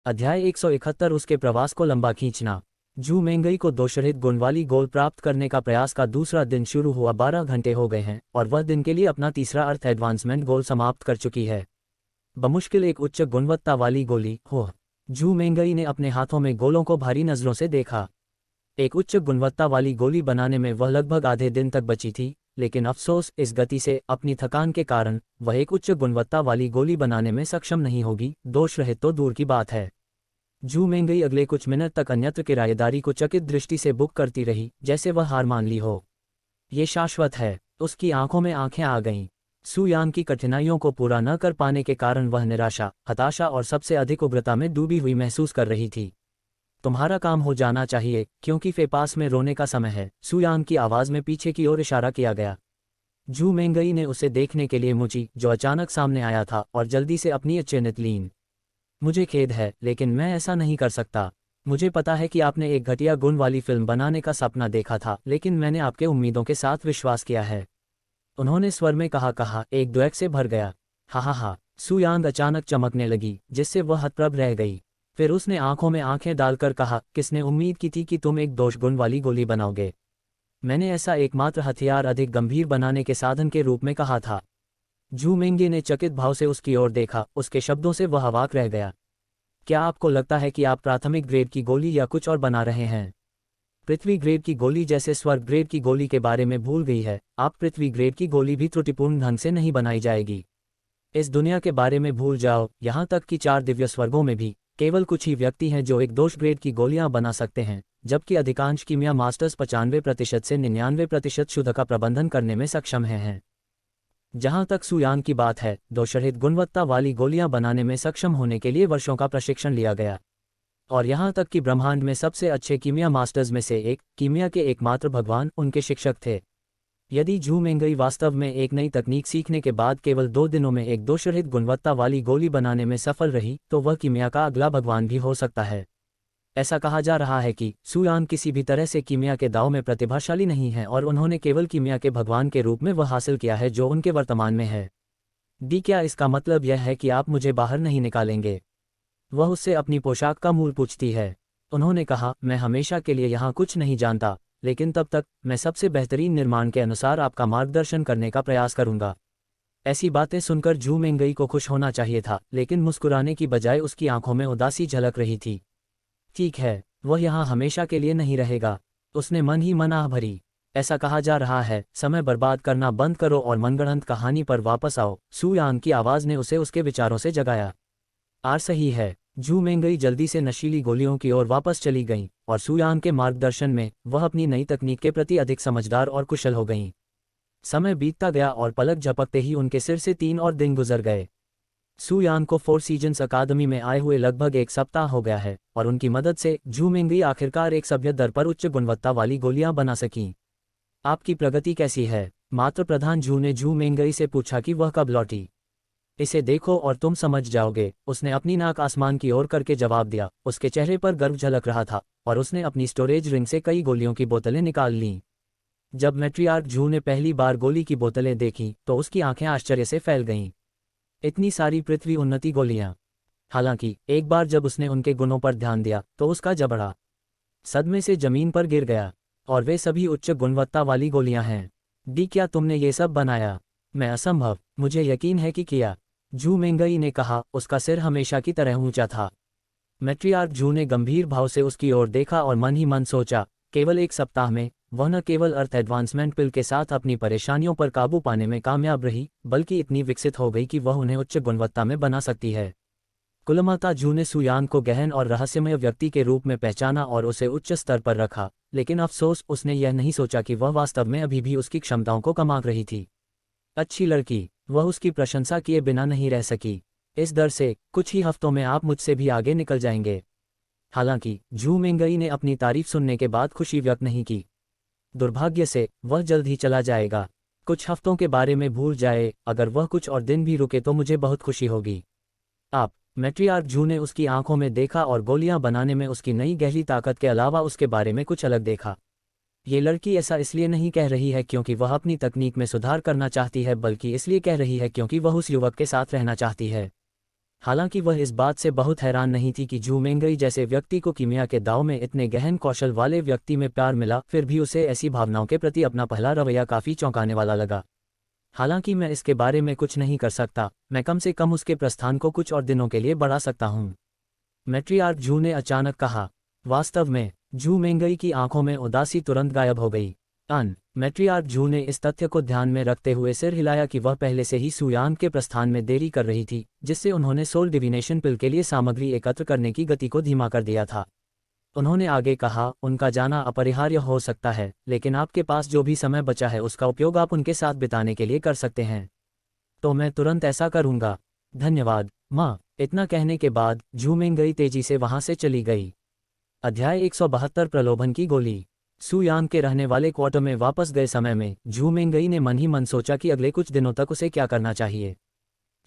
अध्याय 171 उसके प्रवास को लंबा खींचना। जू मेंगई को दोषरहित गुण वाली गोल प्राप्त करने का प्रयास का दूसरा दिन शुरू हुआ। 12 घंटे हो गए हैं और वह दिन के लिए अपना तीसरा अर्थ एडवांसमेंट गोल समाप्त कर चुकी है। बमुश्किल एक उच्च गुणवत्ता वाली गोली हो। जू मेंगई ने अपने हाथों में गोलों को भारी नजरों से देखा। एक उच्च गुणवत्ता वाली गोली बनाने में वह लगभग आधे दिन तक बची थी, लेकिन अफसोस इस गति से अपनी थकान के कारण वह एक उच्च गुणवत्ता वाली गोली बनाने में सक्षम नहीं होगी। दोष रहित तो दूर की बात है। जू मेंगई अगले कुछ मिनट तक अन्यत्र किराएदारी को चकित दृष्टि से बुक करती रही, जैसे वह हार मान ली हो। ये शाश्वत है। उसकी आंखों में आंखें आ गईं। सू यान की कठिनाइयों को पूरा न कर पाने के कारण वह निराशा, हताशा और सबसे अधिक उग्रता में डूबी हुई महसूस कर रही थी। तुम्हारा काम हो जाना चाहिए, क्योंकि फेपास में रोने का समय है। सू यान की आवाज़ में पीछे की ओर इशारा किया गया। जू मेंगई ने उसे देखने के लिए मुची, जो अचानक सामने आया था, और जल्दी से अपनी अचेनित लीन। मुझे खेद है, लेकिन मैं ऐसा नहीं कर सकता। मुझे पता है कि आपने एक घटिया गुण वाली फिल्म बनाने का सपना देखा था, लेकिन मैंने आपके उम्मीदों के साथ विश्वास किया है। उन्होंने स्वर में कहा एक द्वेग से भर गया। हा। सू यांग अचानक चमकने लगी, जिससे वह हतप्रभ रह गई। फिर उसने आंखों में आंखें डालकर कहा, किसने उम्मीद की थी कि तुम एक दोष गुण वाली गोली बनाओगे? मैंने ऐसा एकमात्र हथियार अधिक गंभीर बनाने के साधन के रूप में कहा था। जू मेंगे ने चकित भाव से उसकी ओर देखा। उसके शब्दों से वह अवाक रह गया। क्या आपको लगता है कि आप प्राथमिक ग्रेड की गोली या कुछ और बना रहे हैं? पृथ्वी ग्रेड की गोली जैसे स्वर्ग ग्रेड की गोली के बारे में भूल गई है। आप पृथ्वी ग्रेड की गोली भी त्रुटिपूर्ण ढंग से नहीं बनाई जाएगी। इस दुनिया के बारे में भूल जाओ, यहाँ तक कि 4 दिव्य स्वर्गों में भी केवल कुछ ही व्यक्ति हैं जो एक दोष ग्रेड की गोलियां बना सकते हैं, जबकि अधिकांश कीमिया मास्टर्स 95% से 99% शुद्ध का प्रबंधन करने में सक्षम हैं। जहां तक सू यांग की बात है, दोषरहित गुणवत्ता वाली गोलियां बनाने में सक्षम होने के लिए वर्षों का प्रशिक्षण लिया गया। और यहां तक कि ब्रह्मांड में सबसे अच्छे कीमिया मास्टर्स में से एक, कीमिया के एकमात्र भगवान, उनके शिक्षक थे। यदि जू मेंगई वास्तव में एक नई तकनीक सीखने के बाद केवल 2 दिनों में एक दोषरहित गुणवत्ता वाली गोली बनाने में सफल रही, तो वह कीमिया का अगला भगवान भी हो सकता है। ऐसा कहा जा रहा है कि सू यांग किसी भी तरह से कीमिया के दांव में प्रतिभाशाली नहीं है, और उन्होंने केवल कीमिया के भगवान के रूप में वह हासिल किया है जो उनके वर्तमान में है। क्या इसका मतलब यह है कि आप मुझे बाहर नहीं निकालेंगे? वह उससे अपनी पोशाक का मूल पूछती है। उन्होंने कहा, मैं हमेशा के लिए यहाँ कुछ नहीं जानता, लेकिन तब तक मैं सबसे बेहतरीन निर्माण के अनुसार आपका मार्गदर्शन करने का प्रयास करूंगा। ऐसी बातें सुनकर जू मेंगई को खुश होना चाहिए था, लेकिन मुस्कुराने की बजाय उसकी आंखों में उदासी झलक रही थी। ठीक है, वह यहाँ हमेशा के लिए नहीं रहेगा। उसने मन ही मन आह भरी। ऐसा कहा जा रहा है, समय बर्बाद करना बंद करो और मनगढ़ंत कहानी पर वापस आओ। सू यांग की आवाज़ ने उसे उसके विचारों से जगाया। आर सही है। जू मेंगई जल्दी से नशीली गोलियों की ओर वापस चली गईं, और सू यांग के मार्गदर्शन में वह अपनी नई तकनीक के प्रति अधिक समझदार और कुशल हो गईं। समय बीतता गया और पलक झपकते ही उनके सिर से 3 और दिन गुजर गए। सू यांग को 4 सीजन्स अकादमी में आए हुए लगभग 1 सप्ताह हो गया है, और उनकी मदद से जू मेंगई आखिरकार एक सभ्य दर पर उच्च गुणवत्ता वाली गोलियां बना सकीं। आपकी प्रगति कैसी है? मात्र प्रधान जू ने जू मेंगई से पूछा कि वह कब लौटी। इसे देखो और तुम समझ जाओगे, उसने अपनी नाक आसमान की ओर करके जवाब दिया। उसके चेहरे पर गर्व झलक रहा था, और उसने अपनी स्टोरेज रिंग से कई गोलियों की बोतलें निकाल लीं। जब मैट्रियार्क जू ने पहली बार गोली की बोतलें देखीं, तो उसकी आंखें आश्चर्य से फैल गईं। इतनी सारी पृथ्वी उन्नति गोलियां! हालांकि एक बार जब उसने उनके गुणों पर ध्यान दिया, तो उसका जबड़ा सदमे से जमीन पर गिर गया। और वे सभी उच्च गुणवत्ता वाली गोलियां हैं। क्या तुमने ये सब बनाया? मैं असंभव। मुझे यकीन है कि किया, जू मेंगई ने कहा। उसका सिर हमेशा की तरह ऊंचा था। मैट्रियार्क जू ने गंभीर भाव से उसकी ओर देखा और मन ही मन सोचा, केवल 1 सप्ताह में वह न केवल अर्थ एडवांसमेंट पिल के साथ अपनी परेशानियों पर काबू पाने में कामयाब रही, बल्कि इतनी विकसित हो गई कि वह उन्हें उच्च गुणवत्ता में बना सकती है। कुलमाता जू ने सू यांग को गहन और रहस्यमय व्यक्ति के रूप में पहचाना और उसे उच्च स्तर पर रखा, लेकिन अफसोस उसने यह नहीं सोचा कि वह वास्तव में अभी भी उसकी क्षमताओं को कमा रही थी। अच्छी लड़की, वह उसकी प्रशंसा किए बिना नहीं रह सकी। इस दर से कुछ ही हफ्तों में आप मुझसे भी आगे निकल जाएंगे। हालांकि जू मेंगई ने अपनी तारीफ सुनने के बाद खुशी व्यक्त नहीं की। दुर्भाग्य से वह जल्द ही चला जाएगा। कुछ हफ्तों के बारे में भूल जाए। अगर वह कुछ और दिन भी रुके तो मुझे बहुत खुशी होगी। आप? मैट्रियार्क जू ने उसकी आंखों में देखा और गोलियां बनाने में उसकी नई गहरी ताकत के अलावा उसके बारे में कुछ अलग देखा। ये लड़की ऐसा इसलिए नहीं कह रही है क्योंकि वह अपनी तकनीक में सुधार करना चाहती है, बल्कि इसलिए कह रही है क्योंकि वह उस युवक के साथ रहना चाहती है। हालांकि वह इस बात से बहुत हैरान नहीं थी कि जू मेंगई जैसे व्यक्ति को कीमिया के दाव में इतने गहन कौशल वाले व्यक्ति में प्यार मिला, फिर भी उसे ऐसी भावनाओं के प्रति अपना पहला रवैया काफ़ी चौंकाने वाला लगा। हालांकि मैं इसके बारे में कुछ नहीं कर सकता, मैं कम से कम उसके प्रस्थान को कुछ और दिनों के लिए बढ़ा सकता हूँ, मैट्रियार्क जू ने अचानक कहा। वास्तव में, जू मेंगई की आंखों में उदासी तुरंत गायब हो गई। मैट्रियार्क जू ने इस तथ्य को ध्यान में रखते हुए सिर हिलाया कि वह पहले से ही सुयांग के प्रस्थान में देरी कर रही थी, जिससे उन्होंने सोल डिविनेशन पिल के लिए सामग्री एकत्र करने की गति को धीमा कर दिया था। उन्होंने आगे कहा, उनका जाना अपरिहार्य हो सकता है, लेकिन आपके पास जो भी समय बचा है उसका उपयोग आप उनके साथ बिताने के लिए कर सकते हैं। तो मैं तुरंत ऐसा करूंगा। धन्यवाद माँ। इतना कहने के बाद जू मेंगई तेजी से वहां से चली गई। अध्याय 172 प्रलोभन की गोली। सुयांग के रहने वाले क्वार्टर में वापस गए समय में जू मेंगई ने मन ही मन सोचा कि अगले कुछ दिनों तक उसे क्या करना चाहिए।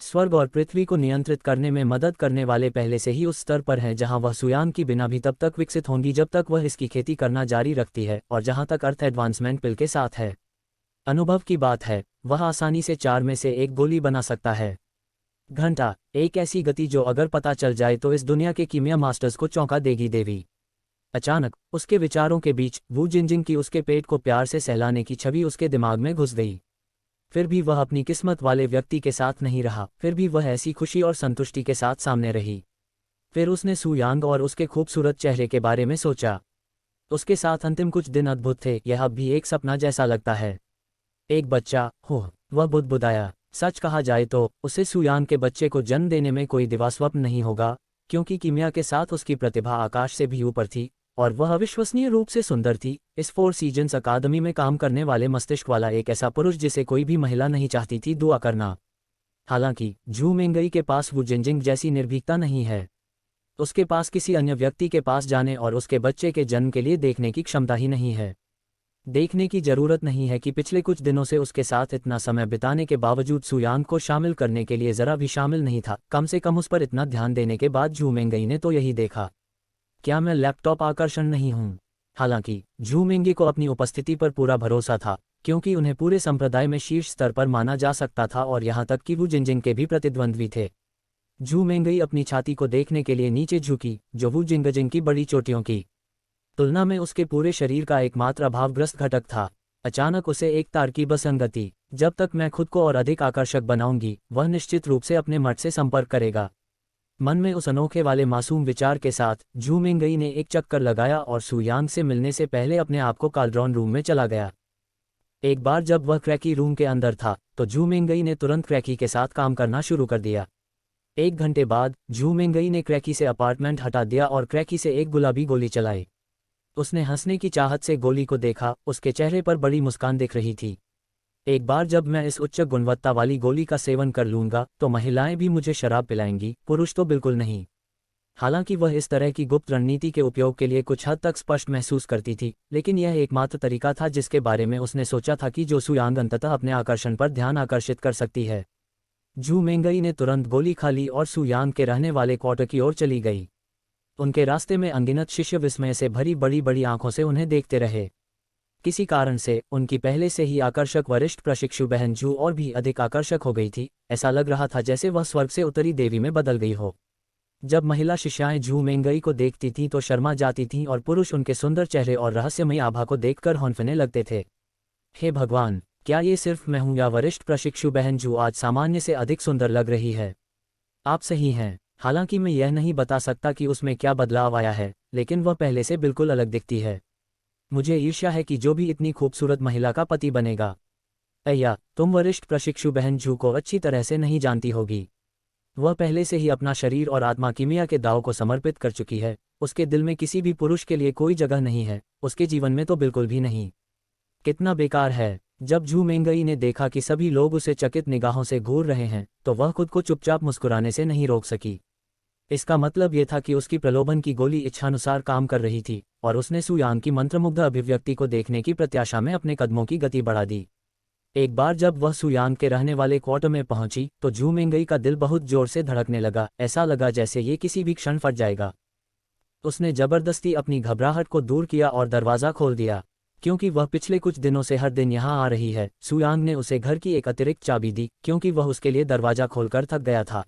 स्वर्ग और पृथ्वी को नियंत्रित करने में मदद करने वाले पहले से ही उस स्तर पर हैं जहां वह सुयांग की बिना भी तब तक विकसित होंगी जब तक वह इसकी खेती करना जारी रखती है, और जहां तक अर्थ एडवांसमेंट पिल के साथ है, अनुभव की बात है, वह आसानी से 4 में से 1 गोली बना सकता है। घंटा, एक ऐसी गति जो अगर पता चल जाए तो इस दुनिया के कीमिया मास्टर्स को चौंका देगी। देवी। अचानक उसके विचारों के बीच वू जिनजिंग की उसके पेट को प्यार से सहलाने की छवि उसके दिमाग में घुस गई। फिर भी वह अपनी किस्मत वाले व्यक्ति के साथ नहीं रहा, फिर भी वह ऐसी खुशी और संतुष्टि के साथ सामने रही। फिर उसने सुयांग और उसके खूबसूरत चेहरे के बारे में सोचा। उसके साथ अंतिम कुछ दिन अद्भुत थे, यह अब भी एक सपना जैसा लगता है। एक बच्चा, हो, वह बुदबुदाया। सच कहा जाए तो उसे सुयांग के बच्चे को जन्म देने में कोई दिवास्वप्न नहीं होगा, क्योंकि कीमिया के साथ उसकी प्रतिभा आकाश से भी ऊपर थी, और वह अविश्वसनीय रूप से सुंदर थी। इस 4 सीजन्स अकादमी में काम करने वाले मस्तिष्क वाला एक ऐसा पुरुष जिसे कोई भी महिला नहीं चाहती थी दुआ करना। हालांकि जू मेंगई के पास वू जिनजिंग जैसी निर्भीकता नहीं है। उसके पास किसी अन्य व्यक्ति के पास जाने और उसके बच्चे के जन्म के लिए देखने की क्षमता ही नहीं है। देखने की जरूरत नहीं है कि पिछले कुछ दिनों से उसके साथ इतना समय बिताने के बावजूद सुयांग को शामिल करने के लिए जरा भी शामिल नहीं था। कम से कम उस पर इतना ध्यान देने के बाद जू मेंगई ने तो यही देखा। क्या मैं लैपटॉप आकर्षण नहीं हूं? हालांकि जू मेंगी को अपनी उपस्थिति पर पूरा भरोसा था, क्योंकि उन्हें पूरे संप्रदाय में शीर्ष स्तर पर माना जा सकता था, और यहां तक कि वू जिनजिंग के भी प्रतिद्वंद्वी थे। जू मेंगई अपनी छाती को देखने के लिए नीचे झुकी, जो वू जिंगजिंग की बड़ी चोटियों की तुलना में उसके पूरे शरीर का एकमात्र अभावग्रस्त घटक था। अचानक उसे एक तार्किक संगति, जब तक मैं खुद को और अधिक आकर्षक बनाऊंगी, वह निश्चित रूप से अपने मर्द से संपर्क करेगा। मन में उस अनोखे वाले मासूम विचार के साथ जू मेंगई ने एक चक्कर लगाया और सुयांग से मिलने से पहले अपने आप को काल्ड्रॉन रूम में चला गया। एक बार जब वह क्रैकी रूम के अंदर था तो जू मेंगई ने तुरंत क्रैकी के साथ काम करना शुरू कर दिया। 1 घंटे बाद जू मेंगई ने क्रैकी से अपार्टमेंट हटा दिया और क्रैकी से एक गुलाबी गोली चलाई। उसने हंसने की चाहत से गोली को देखा, उसके चेहरे पर बड़ी मुस्कान दिख रही थी। एक बार जब मैं इस उच्च गुणवत्ता वाली गोली का सेवन कर लूंगा तो महिलाएं भी मुझे शराब पिलाएंगी, पुरुष तो बिल्कुल नहीं। हालांकि वह इस तरह की गुप्त रणनीति के उपयोग के लिए कुछ हद तक स्पष्ट महसूस करती थी, लेकिन यह एकमात्र तरीका था जिसके बारे में उसने सोचा था कि जो सुयांग अंततः अपने आकर्षण पर ध्यान आकर्षित कर सकती है। जू मेंगई ने तुरंत गोली खा ली और सुयांग के रहने वाले क्वार्टर की ओर चली गई। उनके रास्ते में अनगिनत शिष्य विस्मय से भरी बड़ी बड़ी आंखों से उन्हें देखते रहे। किसी कारण से उनकी पहले से ही आकर्षक वरिष्ठ प्रशिक्षु बहन जू और भी अधिक आकर्षक हो गई थी। ऐसा लग रहा था जैसे वह स्वर्ग से उतरी देवी में बदल गई हो। जब महिला शिष्याएं जू मेंगई को देखती थीं तो शर्मा जाती थीं और पुरुष उनके सुंदर चेहरे और रहस्यमयी आभा को देखकर हौंफने लगते थे। हे भगवान, क्या ये सिर्फ मैं हूं या वरिष्ठ प्रशिक्षु बहन जू आज सामान्य से अधिक सुंदर लग रही है? आप सही हैं। हालांकि मैं यह नहीं बता सकता कि उसमें क्या बदलाव आया है, लेकिन वह पहले से बिल्कुल अलग दिखती है। मुझे ईर्ष्या है कि जो भी इतनी खूबसूरत महिला का पति बनेगा। अय्या, तुम वरिष्ठ प्रशिक्षु बहन जू को अच्छी तरह से नहीं जानती होगी। वह पहले से ही अपना शरीर और आत्मा कीमिया के दाव को समर्पित कर चुकी है। उसके दिल में किसी भी पुरुष के लिए कोई जगह नहीं है, उसके जीवन में तो बिल्कुल भी नहीं। कितना बेकार है। जब जू मेंगई ने देखा कि सभी लोग उसे चकित निगाहों से घूर रहे हैं तो वह खुद को चुपचाप मुस्कुराने से नहीं रोक सकी। इसका मतलब यह था कि उसकी प्रलोभन की गोली इच्छानुसार काम कर रही थी, और उसने सुयांग की मंत्रमुग्ध अभिव्यक्ति को देखने की प्रत्याशा में अपने कदमों की गति बढ़ा दी। एक बार जब वह सुयांग के रहने वाले क्वार्टर में पहुंची तो जू मेंगई का दिल बहुत जोर से धड़कने लगा। ऐसा लगा जैसे ये किसी भी क्षण फट जाएगा। उसने जबरदस्ती अपनी घबराहट को दूर किया और दरवाज़ा खोल दिया। क्योंकि वह पिछले कुछ दिनों से हर दिन यहाँ आ रही है, सुयांग ने उसे घर की एक अतिरिक्त चाबी दी, क्योंकि वह उसके लिए दरवाज़ा खोलकर थक गया था।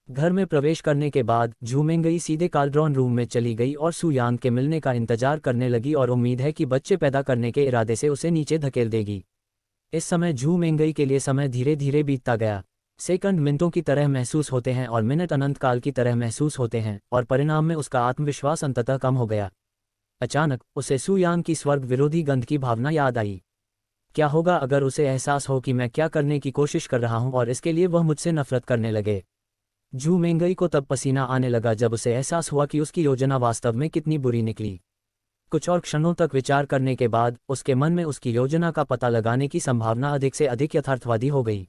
घर में प्रवेश करने के बाद झू मेंगई सीधे काल्ड्रॉन रूम में चली गई और सू यांग के मिलने का इंतजार करने लगी और उम्मीद है कि बच्चे पैदा करने के इरादे से उसे नीचे धकेल देगी। इस समय झू मेंगई के लिए समय धीरे धीरे बीतता गया। सेकंड मिनटों की तरह महसूस होते हैं और मिनट अनंत काल की तरह महसूस होते हैं और परिणाम में उसका आत्मविश्वास अंततः कम हो गया। अचानक उसे सू यांग की स्वर्ग विरोधी गंध की भावना याद आई। क्या होगा अगर उसे एहसास हो कि मैं क्या करने की कोशिश कर रहा हूं और इसके लिए वह मुझसे नफरत करने लगे। झू मेंगई को तब पसीना आने लगा जब उसे एहसास हुआ कि उसकी योजना वास्तव में कितनी बुरी निकली। कुछ और क्षणों तक विचार करने के बाद उसके मन में उसकी योजना का पता लगाने की संभावना अधिक से अधिक यथार्थवादी हो गई।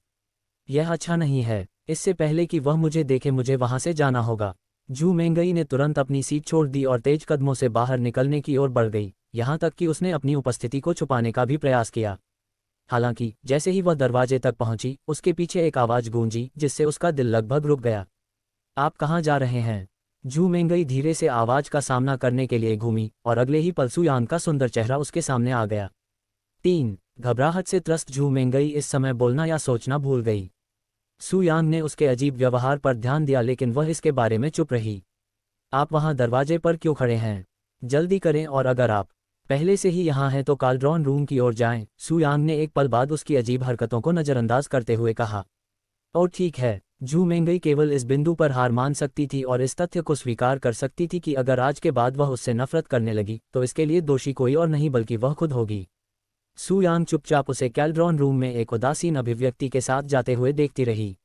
यह अच्छा नहीं है। इससे पहले कि वह मुझे देखे मुझे वहां से जाना होगा। झू मेंगई ने तुरंत अपनी सीट छोड़ दी और तेज कदमों से बाहर निकलने की ओर बढ़ गई, यहाँ तक कि उसने अपनी उपस्थिति को छुपाने का भी प्रयास किया। हालांकि जैसे ही वह दरवाजे तक पहुंची उसके पीछे एक आवाज़ गूंजी जिससे उसका दिल लगभग रुक गया। आप कहाँ जा रहे हैं? झू मेंगई धीरे से आवाज़ का सामना करने के लिए घूमी और अगले ही पल सू यांग का सुंदर चेहरा उसके सामने आ गया। 3 घबराहट से त्रस्त झू मेंगई इस समय बोलना या सोचना भूल गई। सू यांग ने उसके अजीब व्यवहार पर ध्यान दिया लेकिन वह इसके बारे में चुप रही। आप वहां दरवाजे पर क्यों खड़े हैं? जल्दी करें और अगर आप पहले से ही यहाँ हैं तो काल्ड्रॉन रूम की ओर जाएं। सू यांग ने एक पल बाद उसकी अजीब हरकतों को नज़रअंदाज करते हुए कहा। और ठीक है। झू मेंगई केवल इस बिंदु पर हार मान सकती थी और इस तथ्य को स्वीकार कर सकती थी कि अगर आज के बाद वह उससे नफरत करने लगी तो इसके लिए दोषी कोई और नहीं बल्कि वह खुद होगी। सू यांग चुपचाप उसे काल्ड्रॉन रूम में एक उदासीन अभिव्यक्ति के साथ जाते हुए देखती रही।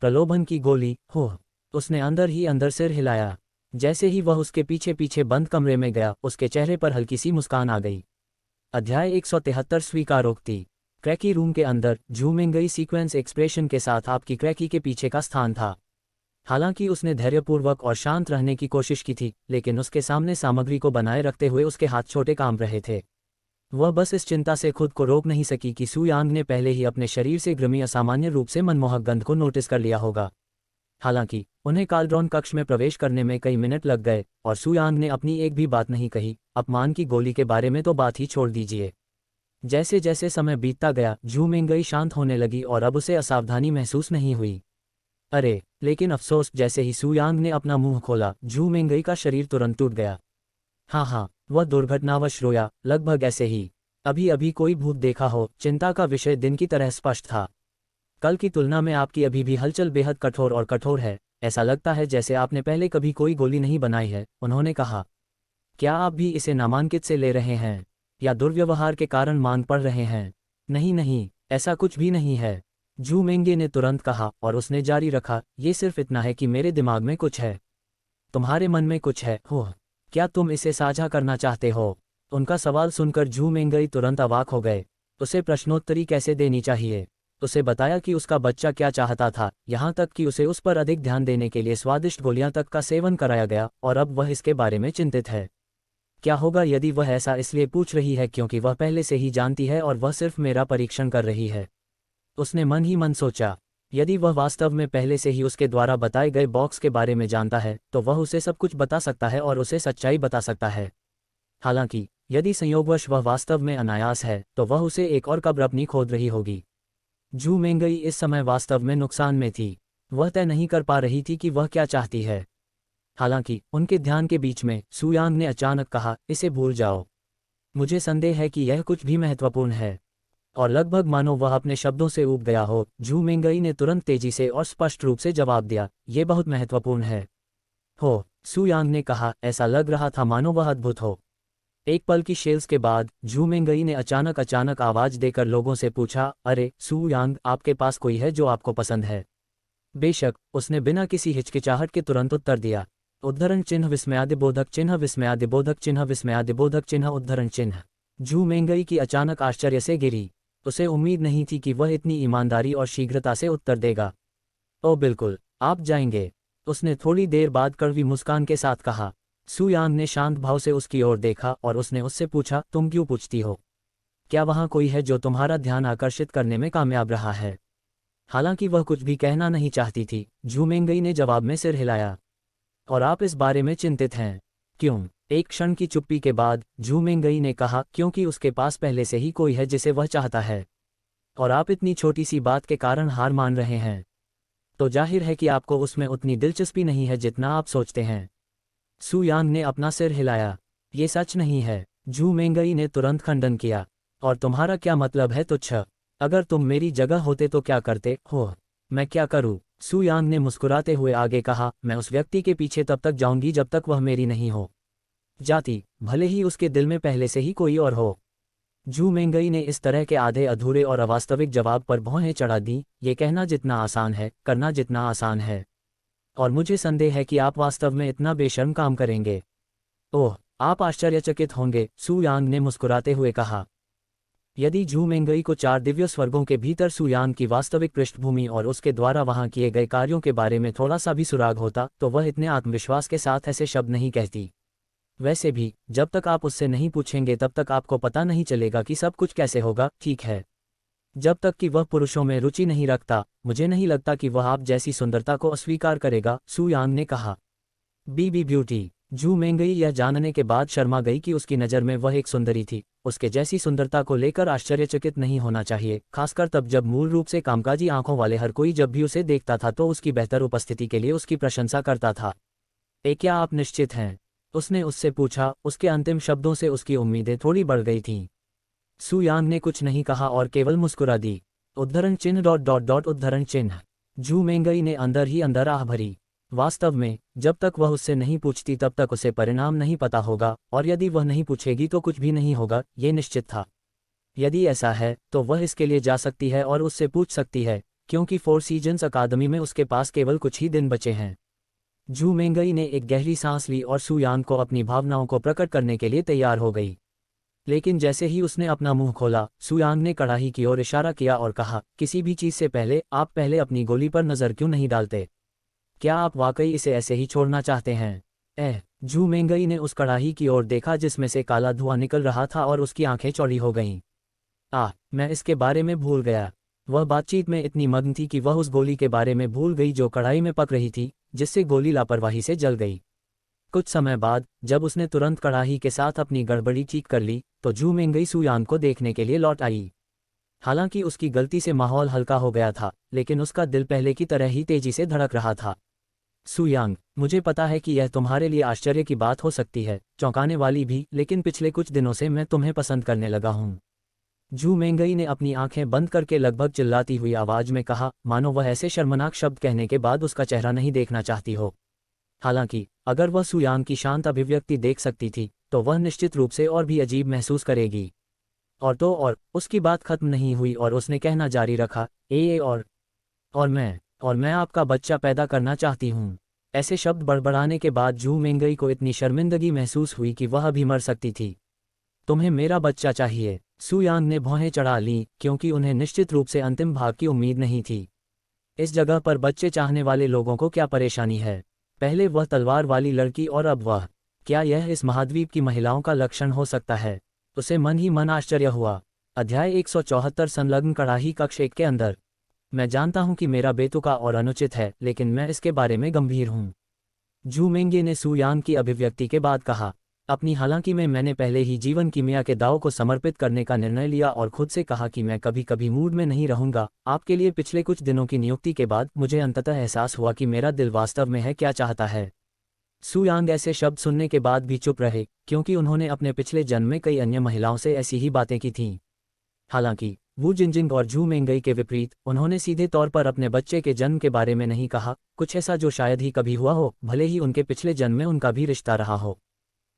प्रलोभन की गोली, हो! उसने अंदर ही अंदर सिर हिलाया। जैसे ही वह उसके पीछे पीछे बंद कमरे में गया उसके चेहरे पर हल्की सी मुस्कान आ गई। अध्याय 173 स्वीकारोक्ति। क्रैकी रूम के अंदर झू मेंगई सीक्वेंस एक्सप्रेशन के साथ आपकी क्रैकी के पीछे का स्थान था। हालांकि उसने धैर्यपूर्वक और शांत रहने की कोशिश की थी लेकिन उसके सामने सामग्री को बनाए रखते हुए उसके हाथ छोटे काम रहे थे। वह बस इस चिंता से खुद को रोक नहीं सकी कि सू यांग ने पहले ही अपने शरीर से ग्रमी असामान्य रूप से मनमोहक गंध को नोटिस कर लिया होगा। हालांकि उन्हें काल्ड्रॉन कक्ष में प्रवेश करने में कई मिनट लग गए और सू यांग ने अपनी एक भी बात नहीं कही। अपमान की गोली के बारे में तो बात ही छोड़ दीजिए। जैसे जैसे समय बीतता गया झू मेंगई शांत होने लगी और अब उसे असावधानी महसूस नहीं हुई। अरे लेकिन अफसोस, जैसे ही सू यांग ने अपना मुंह खोला झू मेंगई का शरीर तुरंत टूट गया। हाँ, वह दुर्घटनावश रोया, लगभग ऐसे ही अभी अभी कोई भूत देखा हो। चिंता का विषय दिन की तरह स्पष्ट था। कल की तुलना में आपकी अभी भी हलचल बेहद कठोर और कठोर है। ऐसा लगता है जैसे आपने पहले कभी कोई गोली नहीं बनाई है, उन्होंने कहा। क्या आप भी इसे नामांकित से ले रहे हैं या दुर्व्यवहार के कारण मांग पड़ रहे हैं? नहीं, ऐसा कुछ भी नहीं है, झू मेंगे ने तुरंत कहा और उसने जारी रखा, ये सिर्फ इतना है कि मेरे दिमाग में कुछ है। तुम्हारे मन में कुछ है, हो? क्या तुम इसे साझा करना चाहते हो? उनका सवाल सुनकर झू मेंगई तुरंत अवाक हो गए। उसे प्रश्नोत्तरी कैसे देनी चाहिए? उसे बताया कि उसका बच्चा क्या चाहता था, यहाँ तक कि उसे उस पर अधिक ध्यान देने के लिए स्वादिष्ट गोलियां तक का सेवन कराया गया और अब वह इसके बारे में चिंतित है। क्या होगा यदि वह ऐसा इसलिए पूछ रही है क्योंकि वह पहले से ही जानती है और वह सिर्फ मेरा परीक्षण कर रही है? उसने मन ही मन सोचा। यदि वह वास्तव में पहले से ही उसके द्वारा बताए गए बॉक्स के बारे में जानता है तो वह उसे सब कुछ बता सकता है और उसे सच्चाई बता सकता है। हालांकि यदि संयोगवश वह वास्तव में अनायास है तो वह उसे एक और कब्र अपनी खोद रही होगी। झू मेंगई इस समय वास्तव में नुकसान में थी। वह तय नहीं कर पा रही थी कि वह क्या चाहती है। हालांकि उनके ध्यान के बीच में सू यांग ने अचानक कहा, इसे भूल जाओ। मुझे संदेह है कि यह कुछ भी महत्वपूर्ण है। और लगभग मानो वह अपने शब्दों से ऊब गया हो, झू मेंगई ने तुरंत तेजी से और स्पष्ट रूप से जवाब दिया, यह बहुत महत्वपूर्ण है। हो, सू यांग ने कहा, ऐसा लग रहा था मानो वह अद्भुत हो। एक पल की शेल्स के बाद झू मेंगई ने अचानक आवाज देकर लोगों से पूछा, अरे सू यांग, आपके पास कोई है जो आपको पसंद है? बेशक, उसने बिना किसी हिचकिचाहट के तुरंत उत्तर दिया। उद्धरण चिन्ह विस्मयादिबोधक चिन्ह विस्मयादिबोधक चिन्ह विस्मयादिबोधक चिन्ह उद्धरण चिन्ह। झू मेंगई की अचानक आश्चर्य से गिरी। उसे उम्मीद नहीं थी कि वह इतनी ईमानदारी और शीघ्रता से उत्तर देगा। ओ बिल्कुल, आप जाएंगे, उसने थोड़ी देर बाद कड़वी मुस्कान के साथ कहा। सू यांग ने शांत भाव से उसकी ओर देखा और उसने उससे पूछा, तुम क्यों पूछती हो? क्या वहाँ कोई है जो तुम्हारा ध्यान आकर्षित करने में कामयाब रहा है? हालांकि वह कुछ भी कहना नहीं चाहती थी, झू मेंगई ने जवाब में सिर हिलाया। और आप इस बारे में चिंतित हैं? क्यों? एक क्षण की चुप्पी के बाद झू मेंगई ने कहा, क्योंकि उसके पास पहले से ही कोई है जिसे वह चाहता है। और आप इतनी छोटी सी बात के कारण हार मान रहे हैं। तो जाहिर है कि आपको उसमें उतनी दिलचस्पी नहीं है जितना आप सोचते हैं। सू यांग ने अपना सिर हिलाया। ये सच नहीं है, जू मेंगई ने तुरंत खंडन किया। और तुम्हारा क्या मतलब है तुच्छ? अगर तुम मेरी जगह होते तो क्या करते हो? मैं क्या करूं? सू यांग ने मुस्कुराते हुए आगे कहा, मैं उस व्यक्ति के पीछे तब तक जाऊंगी जब तक वह मेरी नहीं हो जाती, भले ही उसके दिल में पहले से ही कोई और हो। जू मेंगई ने इस तरह के आधे अधूरे और अवास्तविक जवाब पर भौहें चढ़ा दी। ये कहना जितना आसान है, करना जितना आसान है। और मुझे संदेह है कि आप वास्तव में इतना बेशर्म काम करेंगे। ओह, आप आश्चर्यचकित होंगे, सू यांग ने मुस्कुराते हुए कहा। यदि जू मेंगई को 4 दिव्य स्वर्गों के भीतर सू यांग की वास्तविक पृष्ठभूमि और उसके द्वारा वहां किए गए कार्यों के बारे में थोड़ा सा भी सुराग होता, तो वह इतने आत्मविश्वास के साथ ऐसे शब्द नहीं कहती। वैसे भी, जब तक आप उससे नहीं पूछेंगे तब तक आपको पता नहीं चलेगा कि सब कुछ कैसे होगा, ठीक है? जब तक कि वह पुरुषों में रुचि नहीं रखता, मुझे नहीं लगता कि वह आप जैसी सुंदरता को अस्वीकार करेगा, सू यांग ने कहा। बीबी ब्यूटी। जू मेंगई यह जानने के बाद शर्मा गई कि उसकी नज़र में वह एक सुंदरी थी। उसके जैसी सुंदरता को लेकर आश्चर्यचकित नहीं होना चाहिए, खासकर तब जब मूल रूप से कामकाजी आंखों वाले हर कोई जब भी उसे देखता था तो उसकी बेहतर उपस्थिति के लिए उसकी प्रशंसा करता था। क्या आप निश्चित हैं? उसने उससे पूछा। उसके अंतिम शब्दों से उसकी उम्मीदें थोड़ी बढ़ गई थीं। सू यांग ने कुछ नहीं कहा और केवल मुस्कुरा दी। उद्धरण चिन्ह ... उद्धरण चिन्ह। जू मेंगई ने अंदर ही अंदर आह भरी। वास्तव में, जब तक वह उससे नहीं पूछती तब तक उसे परिणाम नहीं पता होगा, और यदि वह नहीं पूछेगी तो कुछ भी नहीं होगा, ये निश्चित था। यदि ऐसा है, तो वह इसके लिए जा सकती है और उससे पूछ सकती है, क्योंकि 4 सीजन्स अकादमी में उसके पास केवल कुछ ही दिन बचे हैं। जू मेंगई ने एक गहरी सांस ली और सू यांग को अपनी भावनाओं को प्रकट करने के लिए तैयार हो गई। लेकिन जैसे ही उसने अपना मुंह खोला, सू यांग ने कड़ाही की ओर इशारा किया और कहा, किसी भी चीज़ से पहले आप पहले अपनी गोली पर नज़र क्यों नहीं डालते? क्या आप वाकई इसे ऐसे ही छोड़ना चाहते हैं? जू मेंगई ने उस कड़ाही की ओर देखा जिसमें से काला धुआं निकल रहा था और उसकी आंखें चौड़ी हो गईं। मैं इसके बारे में भूल गया। वह बातचीत में इतनी मग्न थी कि वह उस गोली के बारे में भूल गई जो कड़ाही में पक रही थी, जिससे गोली लापरवाही से जल गई। कुछ समय बाद, जब उसने तुरंत कड़ाही के साथ अपनी गड़बड़ी ठीक कर ली, तो जू मेंगई सू यांग को देखने के लिए लौट आई। हालांकि उसकी गलती से माहौल हल्का हो गया था, लेकिन उसका दिल पहले की तरह ही तेजी से धड़क रहा था। सू यांग, मुझे पता है कि यह तुम्हारे लिए आश्चर्य की बात हो सकती है, चौंकाने वाली भी, लेकिन पिछले कुछ दिनों से मैं तुम्हें पसंद करने लगा हूँ। जू मेंगई ने अपनी आंखें बंद करके लगभग चिल्लाती हुई आवाज में कहा, मानो वह ऐसे शर्मनाक शब्द कहने के बाद उसका चेहरा नहीं देखना चाहती हो। हालांकि, अगर वह सू यांग की शांत अभिव्यक्ति देख सकती थी, तो वह निश्चित रूप से और भी अजीब महसूस करेगी। और उसकी बात खत्म नहीं हुई और उसने कहना जारी रखा, और मैं आपका बच्चा पैदा करना चाहती हूँ। ऐसे शब्द बड़बड़ाने के बाद जू मेंगई को इतनी शर्मिंदगी महसूस हुई कि वह भी मर सकती थी। तुम्हें मेरा बच्चा चाहिए? सू यांग ने भौहें चढ़ा लीं, क्योंकि उन्हें निश्चित रूप से अंतिम भाग की उम्मीद नहीं थी। इस जगह पर बच्चे चाहने वाले लोगों को क्या परेशानी है? पहले वह तलवार वाली लड़की और अब वह। क्या यह इस महाद्वीप की महिलाओं का लक्षण हो सकता है? उसे मन ही मन आश्चर्य हुआ। अध्याय 174 संलग्न कड़ाही कक्ष 1 के अंदर। मैं जानता हूं कि मेरा बेतुका और अनुचित है, लेकिन मैं इसके बारे में गंभीर हूं। जू मेंगे ने सू यांग की अभिव्यक्ति के बाद कहा। हालांकि मैंने पहले ही जीवन की मिया के दाव को समर्पित करने का निर्णय लिया और खुद से कहा कि मैं कभी कभी मूड में नहीं रहूंगा। आपके लिए पिछले कुछ दिनों की नियुक्ति के बाद मुझे अंततः एहसास हुआ कि मेरा दिल वास्तव में है क्या चाहता है। सू यांग ऐसे शब्द सुनने के बाद भी चुप रहे, क्योंकि उन्होंने अपने पिछले जन्म में कई अन्य महिलाओं से ऐसी ही बातें की थीं। हालांकि, वू जिनजिंग और जू मेंगई के विपरीत, उन्होंने सीधे तौर पर अपने बच्चे के जन्म के बारे में नहीं कहा, कुछ ऐसा जो शायद ही कभी हुआ हो, भले ही उनके पिछले जन्म में उनका भी रिश्ता रहा हो।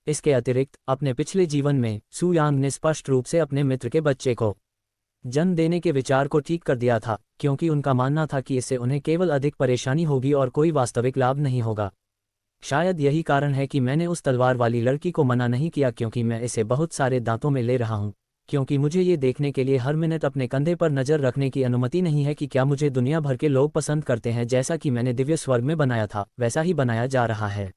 इसके अतिरिक्त, अपने पिछले जीवन में, सू यांग ने स्पष्ट रूप से अपने मित्र के बच्चे को जन्म देने के विचार को ठीक कर दिया था, क्योंकि उनका मानना था कि इससे उन्हें केवल अधिक परेशानी होगी और कोई वास्तविक लाभ नहीं होगा। शायद यही कारण है कि मैंने उस तलवार वाली लड़की को मना नहीं किया, क्योंकि मैं इसे बहुत सारे दांतों में ले रहा हूँ, क्योंकि मुझे ये देखने के लिए हर मिनट अपने कंधे पर नज़र रखने की अनुमति नहीं है कि क्या मुझे दुनिया भर के लोग पसंद करते हैं। जैसा कि मैंने दिव्य स्वर्ग में बनाया था, वैसा ही बनाया जा रहा है।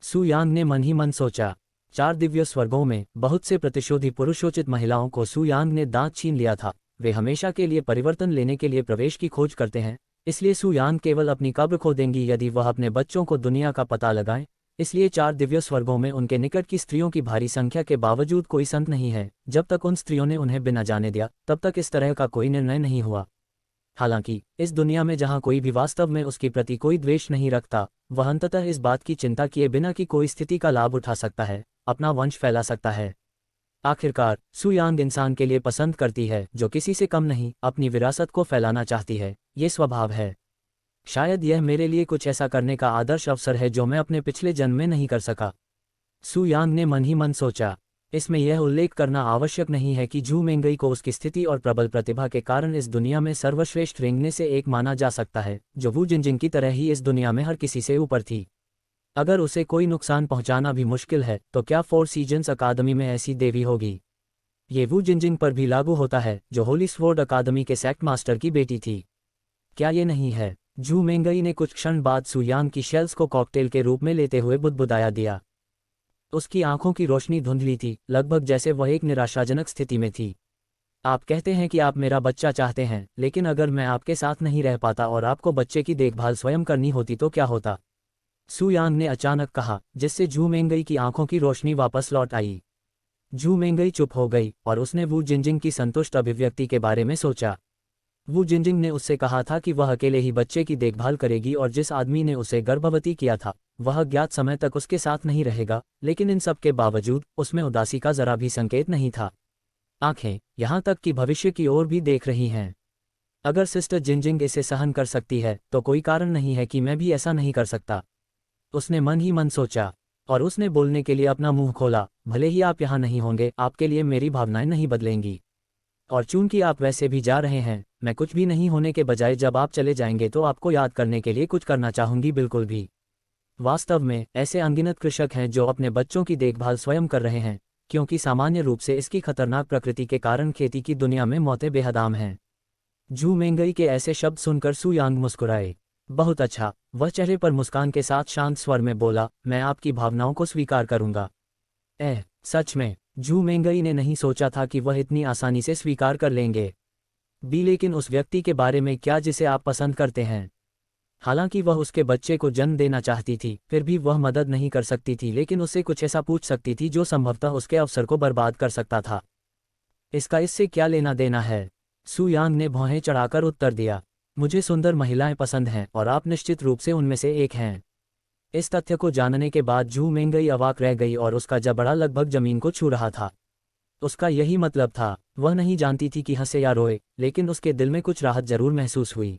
सू यांग ने मन ही मन सोचा। 4 दिव्य स्वर्गों में बहुत से प्रतिशोधी पुरुषोचित महिलाओं को सू यांग ने दांत छीन लिया था। वे हमेशा के लिए परिवर्तन लेने के लिए प्रवेश की खोज करते हैं, इसलिए सू यांग केवल अपनी कब्र खो देंगी यदि वह अपने बच्चों को दुनिया का पता लगाएं। इसलिए 4 दिव्य स्वर्गों में उनके निकट की स्त्रियों की भारी संख्या के बावजूद कोई संत नहीं है। जब तक उन स्त्रियों ने उन्हें बिना जाने दिया, तब तक इस तरह का कोई निर्णय नहीं हुआ। हालांकि इस दुनिया में जहां कोई भी वास्तव में उसके प्रति कोई द्वेष नहीं रखता, वह अंततः इस बात की चिंता किए बिना कि कोई स्थिति का लाभ उठा सकता है, अपना वंश फैला सकता है। आखिरकार सु यांग इंसान के लिए पसंद करती है जो किसी से कम नहीं, अपनी विरासत को फैलाना चाहती है, ये स्वभाव है। शायद यह मेरे लिए कुछ ऐसा करने का आदर्श अवसर है जो मैं अपने पिछले जन्म में नहीं कर सका, सु यांग ने मन ही मन सोचा। इसमें यह उल्लेख करना आवश्यक नहीं है कि झू मेंगई को उसकी स्थिति और प्रबल प्रतिभा के कारण इस दुनिया में सर्वश्रेष्ठ रेंगने से एक माना जा सकता है, जो वू जिनजिंग की तरह ही इस दुनिया में हर किसी से ऊपर थी। अगर उसे कोई नुकसान पहुंचाना भी मुश्किल है तो क्या फोर सीजन्स अकादमी में ऐसी देवी होगी? ये वू जिनजिंग पर भी लागू होता है, जो होली स्वॉर्ड अकादमी के सेक्ट मास्टर की बेटी थी। क्या ये नहीं है? झू मेंगई ने कुछ क्षण बाद सु यांग की शेल्स को कॉकटेल के रूप में लेते हुए बुदबुदाया दिया। उसकी आंखों की रोशनी धुंधली थी, लगभग जैसे वह एक निराशाजनक स्थिति में थी। आप कहते हैं कि आप मेरा बच्चा चाहते हैं, लेकिन अगर मैं आपके साथ नहीं रह पाता और आपको बच्चे की देखभाल स्वयं करनी होती तो क्या होता? सु यांग ने अचानक कहा, जिससे झू मेंगई की आंखों की रोशनी वापस लौट आई। झू मेंगई चुप हो गई और उसने वू जिनजिंग की संतुष्ट अभिव्यक्ति के बारे में सोचा। वू जिनजिंग ने उससे कहा था कि वह अकेले ही बच्चे की देखभाल करेगी और जिस आदमी ने उसे गर्भवती किया था वह ज्ञात समय तक उसके साथ नहीं रहेगा, लेकिन इन सब के बावजूद उसमें उदासी का जरा भी संकेत नहीं था। आंखें यहां तक कि भविष्य की ओर भी देख रही हैं। अगर सिस्टर जिनजिंग इसे सहन कर सकती है तो कोई कारण नहीं है कि मैं भी ऐसा नहीं कर सकता, उसने मन ही मन सोचा। और उसने बोलने के लिए अपना मुंह खोला, भले ही आप यहाँ नहीं होंगे, आपके लिए मेरी भावनाएं नहीं बदलेंगी। और चूंकि आप वैसे भी जा रहे हैं, मैं कुछ भी नहीं होने के बजाय जब आप चले जाएंगे तो आपको याद करने के लिए कुछ करना चाहूंगी, बिल्कुल भी। वास्तव में ऐसे अनगिनत कृषक हैं जो अपने बच्चों की देखभाल स्वयं कर रहे हैं, क्योंकि सामान्य रूप से इसकी खतरनाक प्रकृति के कारण खेती की दुनिया में मौतें बेहद आम हैं। झू मेंगई के ऐसे शब्द सुनकर सु यांग मुस्कुराए। बहुत अच्छा, वह चेहरे पर मुस्कान के साथ शांत स्वर में बोला, मैं आपकी भावनाओं को स्वीकार करूंगा। सच में? झू मेंगई ने नहीं सोचा था कि वह इतनी आसानी से स्वीकार कर लेंगे। लेकिन उस व्यक्ति के बारे में क्या जिसे आप पसंद करते हैं? हालांकि वह उसके बच्चे को जन्म देना चाहती थी, फिर भी वह मदद नहीं कर सकती थी, लेकिन उससे कुछ ऐसा पूछ सकती थी जो संभवतः उसके अवसर को बर्बाद कर सकता था। इसका इससे क्या लेना देना है? सु यांग ने भौहें चढ़ाकर उत्तर दिया, मुझे सुंदर महिलाएं पसंद हैं और आप निश्चित रूप से उनमें से एक हैं। इस तथ्य को जानने के बाद झू मेंगई अवाक रह गई और उसका जबड़ा लगभग जमीन को छू रहा था। उसका यही मतलब था। वह नहीं जानती थी कि हंसे या रोए, लेकिन उसके दिल में कुछ राहत जरूर महसूस हुई।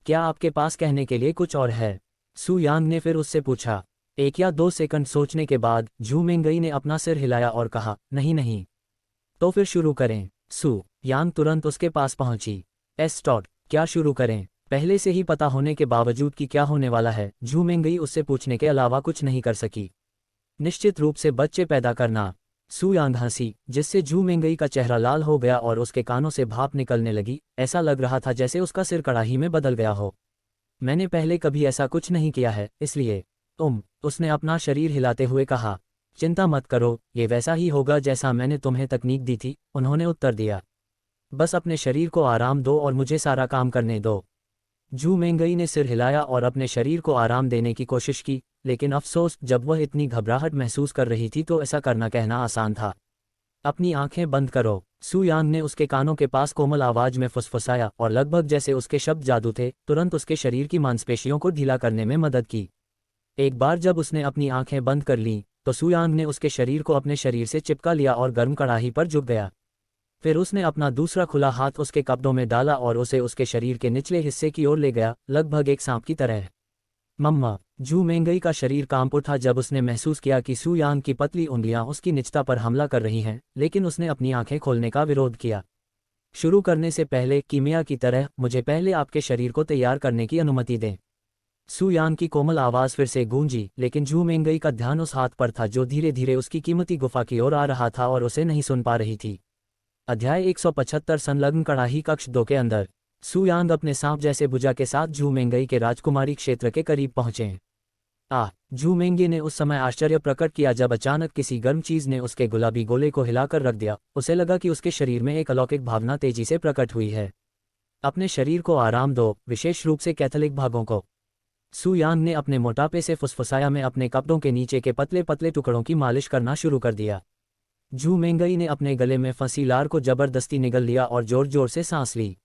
क्या आपके पास कहने के लिए कुछ और है? सु यांग ने फिर उससे पूछा। 1 या 2 सेकंड सोचने के बाद झू मेंगई ने अपना सिर हिलाया और कहा, नहीं नहीं। तो फिर शुरू करें। सु यांग तुरंत उसके पास पहुंची। क्या शुरू करें? पहले से ही पता होने के बावजूद कि क्या होने वाला है, झू मेंगई उससे पूछने के अलावा कुछ नहीं कर सकी। निश्चित रूप से बच्चे पैदा करना। सु यांग हंसी, जिससे झू मेंगई का चेहरा लाल हो गया और उसके कानों से भाप निकलने लगी। ऐसा लग रहा था जैसे उसका सिर कड़ाही में बदल गया हो। मैंने पहले कभी ऐसा कुछ नहीं किया है, इसलिए उसने अपना शरीर हिलाते हुए कहा। चिंता मत करो, ये वैसा ही होगा जैसा मैंने तुम्हें तकनीक दी थी, उन्होंने उत्तर दिया। बस अपने शरीर को आराम दो और मुझे सारा काम करने दो। झू मेंगई ने सिर हिलाया और अपने शरीर को आराम देने की कोशिश की, लेकिन अफसोस, जब वह इतनी घबराहट महसूस कर रही थी तो ऐसा करना कहना आसान था। अपनी आंखें बंद करो, सु यांग ने उसके कानों के पास कोमल आवाज में फुसफुसाया और लगभग जैसे उसके शब्द जादू थे, तुरंत उसके शरीर की मांसपेशियों को ढीला करने में मदद की। एक बार जब उसने अपनी आंखें बंद कर लीं, तो सु यांग ने उसके शरीर को अपने शरीर से चिपका लिया और गर्म कड़ाही पर झुक गया। फिर उसने अपना दूसरा खुला हाथ उसके कपड़ों में डाला और उसे उसके शरीर के निचले हिस्से की ओर ले गया, लगभग एक सांप की तरह। मम्मा! झू मेंगई का शरीर कांप उठा जब उसने महसूस किया कि सु यांग की पतली उंगलियां उसकी निजता पर हमला कर रही हैं, लेकिन उसने अपनी आंखें खोलने का विरोध किया। शुरू करने से पहले, कीमिया की तरह, मुझे पहले आपके शरीर को तैयार करने की अनुमति दें। सु यांग की कोमल आवाज फिर से गूंजी, लेकिन झू मेंगई का ध्यान उस हाथ पर था जो धीरे धीरे उसकी कीमती गुफा की ओर आ रहा था और उसे नहीं सुन पा रही थी। अध्याय 175 संलग्न कड़ाही कक्ष 2 के अंदर। सु यांग अपने सांप जैसे भुजा के साथ झू मेंगई के राजकुमारी क्षेत्र के करीब पहुंचे। झू मेंगी ने उस समय आश्चर्य प्रकट किया जब अचानक किसी गर्म चीज ने उसके गुलाबी गोले को हिलाकर रख दिया। उसे लगा कि उसके शरीर में एक अलौकिक भावना तेजी से प्रकट हुई है। अपने शरीर को आराम दो, विशेष रूप से कैथोलिक भागों को। सु यांग ने अपने मोटापे से फुसफुसाया में अपने कपड़ों के नीचे के पतले पतले टुकड़ों की मालिश करना शुरू कर दिया। झू मेंगई ने अपने गले में फंसी लार को जबरदस्ती निगल लिया और जोर जोर से सांस ली।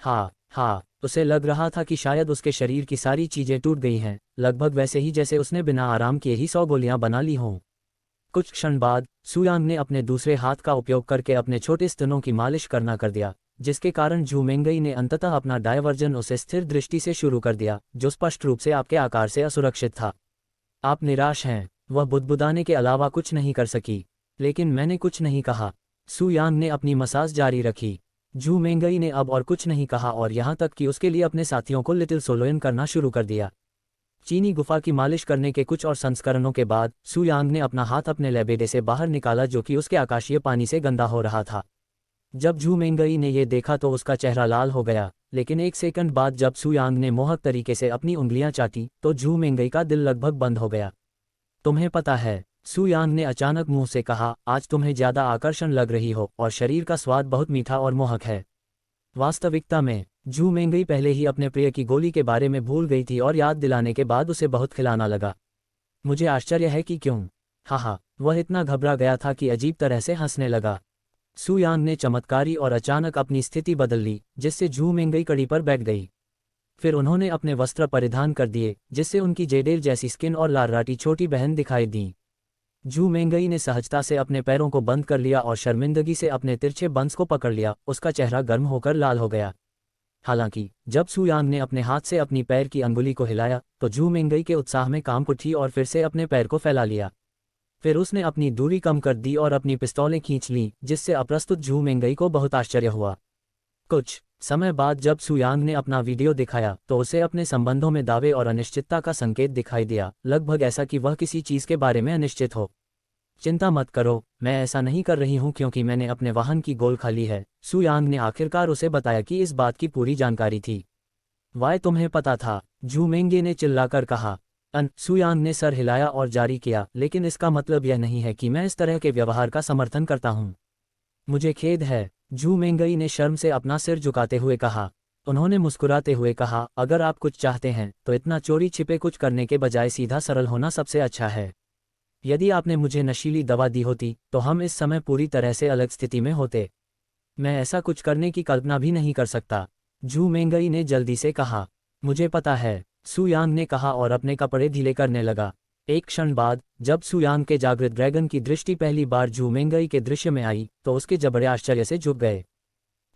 हाँ हाँ, उसे लग रहा था कि शायद उसके शरीर की सारी चीजें टूट गई हैं, लगभग वैसे ही जैसे उसने बिना आराम किए ही 100 गोलियां बना ली हों। कुछ क्षण बाद सुयांग ने अपने दूसरे हाथ का उपयोग करके अपने छोटे स्तनों की मालिश करना कर दिया, जिसके कारण झू मेंगई ने अंततः अपना डायवर्जन उसे स्थिर दृष्टि से शुरू कर दिया, जो स्पष्ट रूप से आपके आकार से असुरक्षित था। आप निराश हैं, वह बुदबुदाने के अलावा कुछ नहीं कर सकी। लेकिन मैंने कुछ नहीं कहा। सुयांग ने अपनी मसाज जारी रखी। झू मेंगई ने अब और कुछ नहीं कहा और यहाँ तक कि उसके लिए अपने साथियों को लिटिल सोलोयन करना शुरू कर दिया। चीनी गुफा की मालिश करने के कुछ और संस्करणों के बाद सुयांग ने अपना हाथ अपने लेबेडे से बाहर निकाला जो कि उसके आकाशीय पानी से गंदा हो रहा था। जब झू मेंगई ने ये देखा तो उसका चेहरा लाल हो गया, लेकिन एक सेकंड बाद जब सुयांग ने मोहक तरीके से अपनी उंगलियां चाटी तो झू मेंगई का दिल लगभग बंद हो गया। तुम्हें पता है, सुयांग ने अचानक मुंह से कहा, आज तुम्हें ज्यादा आकर्षण लग रही हो और शरीर का स्वाद बहुत मीठा और मोहक है। वास्तविकता में झू मेंगई पहले ही अपने प्रिय की गोली के बारे में भूल गई थी और याद दिलाने के बाद उसे बहुत खिलाना लगा। मुझे आश्चर्य है कि क्यों। हाँ, वह इतना घबरा गया था कि अजीब तरह से हंसने लगा। सुयांग ने चमत्कारी और अचानक अपनी स्थिति बदल ली, जिससे झू मेंगई कड़ी पर बैठ गई। फिर उन्होंने अपने वस्त्र परिधान कर दिए, जिससे उनकी जेडेल जैसी स्किन और लालराटी छोटी बहन दिखाई दी। झू मेंगई ने सहजता से अपने पैरों को बंद कर लिया और शर्मिंदगी से अपने तिरछे बंस को पकड़ लिया। उसका चेहरा गर्म होकर लाल हो गया। हालांकि जब सुयांग ने अपने हाथ से अपनी पैर की अंगुली को हिलाया तो झू मेंगई के उत्साह में कांप उठी और फिर से अपने पैर को फैला लिया। फिर उसने अपनी दूरी कम कर दी और अपनी पिस्तौलें खींच लीं, जिससे अप्रस्तुत झू मेंगई को बहुत आश्चर्य हुआ। कुछ समय बाद जब सुयांग ने अपना वीडियो दिखाया तो उसे अपने संबंधों में दावे और अनिश्चितता का संकेत दिखाई दिया, लगभग ऐसा कि वह किसी चीज के बारे में अनिश्चित हो। चिंता मत करो, मैं ऐसा नहीं कर रही हूं क्योंकि मैंने अपने वाहन की गोल खाली है। सुयांग ने आखिरकार उसे बताया कि इस बात की पूरी जानकारी थी। वाय तुम्हें पता था, झू मेंगे ने चिल्लाकर कहा। सुयांग ने सर हिलाया और जारी किया, लेकिन इसका मतलब यह नहीं है कि मैं इस तरह के व्यवहार का समर्थन करता हूं। मुझे खेद है, झू मेंगई ने शर्म से अपना सिर झुकाते हुए कहा। उन्होंने मुस्कुराते हुए कहा, अगर आप कुछ चाहते हैं तो इतना चोरी छिपे कुछ करने के बजाय सीधा सरल होना सबसे अच्छा है। यदि आपने मुझे नशीली दवा दी होती तो हम इस समय पूरी तरह से अलग स्थिति में होते। मैं ऐसा कुछ करने की कल्पना भी नहीं कर सकता, झू मेंगई ने जल्दी से कहा। मुझे पता है, सुयांग ने कहा और अपने कपड़े ढीले करने लगा। एक क्षण बाद जब सुयांग के जागृत ड्रैगन की दृष्टि पहली बार झू मेंगई के दृश्य में आई तो उसके जबड़े आश्चर्य से झुक गए।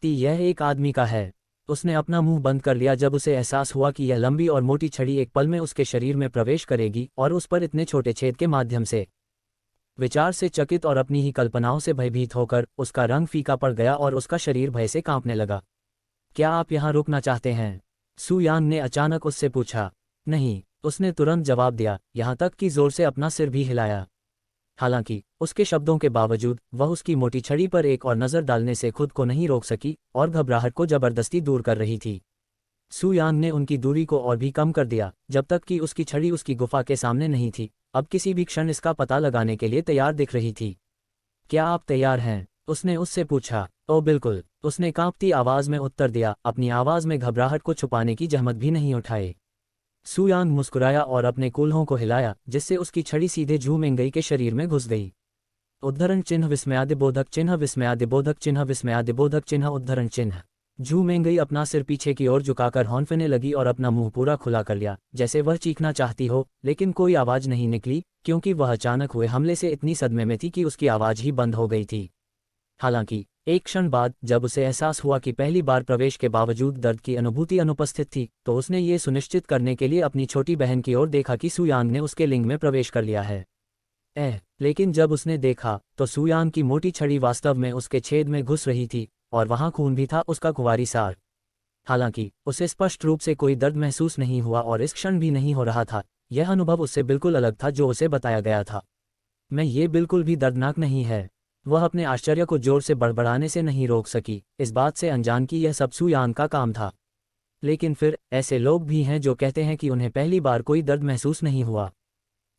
यह एक आदमी का है। उसने अपना मुंह बंद कर लिया जब उसे एहसास हुआ कि यह लंबी और मोटी छड़ी एक पल में उसके शरीर में प्रवेश करेगी और उस पर इतने छोटे छेद के माध्यम से। विचार से चकित और अपनी ही कल्पनाओं से भयभीत होकर उसका रंग फीका पड़ गया और उसका शरीर भय से कांपने लगा। क्या आप यहाँ रुकना चाहते हैं? सुयांग ने अचानक उससे पूछा। नहीं, उसने तुरंत जवाब दिया, यहाँ तक कि जोर से अपना सिर भी हिलाया। हालांकि उसके शब्दों के बावजूद वह उसकी मोटी छड़ी पर एक और नज़र डालने से खुद को नहीं रोक सकी और घबराहट को जबरदस्ती दूर कर रही थी। सुयांग ने उनकी दूरी को और भी कम कर दिया जब तक कि उसकी छड़ी उसकी गुफा के सामने नहीं थी, अब किसी भी क्षण इसका पता लगाने के लिए तैयार दिख रही थी। क्या आप तैयार हैं? उसने उससे पूछा। ओ बिल्कुल, उसने कांपती आवाज में उत्तर दिया, अपनी आवाज में घबराहट को छुपाने की जहमत भी नहीं उठाए। सुयांग मुस्कुराया और अपने कूल्हों को हिलाया, जिससे उसकी छड़ी सीधे झू मेंगई के शरीर में घुस गई। उद्धरण चिन्ह विस्मयादिबोधक चिन्ह विस्मयादिबोधक चिन्ह विस्मयादिबोधक चिन्ह उद्धरण चिन्ह। झू मेंगई अपना सिर पीछे की ओर झुकाकर हौंफने लगी और अपना मुंह पूरा खुला कर लिया, जैसे वह चीखना चाहती हो, लेकिन कोई आवाज नहीं निकली क्योंकि वह अचानक हुए हमले से इतनी सदमे में थी कि उसकी आवाज ही बंद हो गई थी। हालांकि एक क्षण बाद जब उसे एहसास हुआ कि पहली बार प्रवेश के बावजूद दर्द की अनुभूति अनुपस्थित थी, तो उसने ये सुनिश्चित करने के लिए अपनी छोटी बहन की ओर देखा कि सुयांग ने उसके लिंग में प्रवेश कर लिया है। लेकिन जब उसने देखा तो सुयांग की मोटी छड़ी वास्तव में उसके छेद में घुस रही थी और वहां खून भी था, उसका कुंवारी सार। हालांकि उसे स्पष्ट रूप से कोई दर्द महसूस नहीं हुआ और इस क्षण भी नहीं हो रहा था। यह अनुभव उससे बिल्कुल अलग था जो उसे बताया गया था। मैं ये बिल्कुल भी दर्दनाक नहीं है। वह अपने आश्चर्य को जोर से बड़बड़ाने से नहीं रोक सकी, इस बात से अनजान कि यह सब सुयांग का काम था। लेकिन फिर ऐसे लोग भी हैं जो कहते हैं कि उन्हें पहली बार कोई दर्द महसूस नहीं हुआ।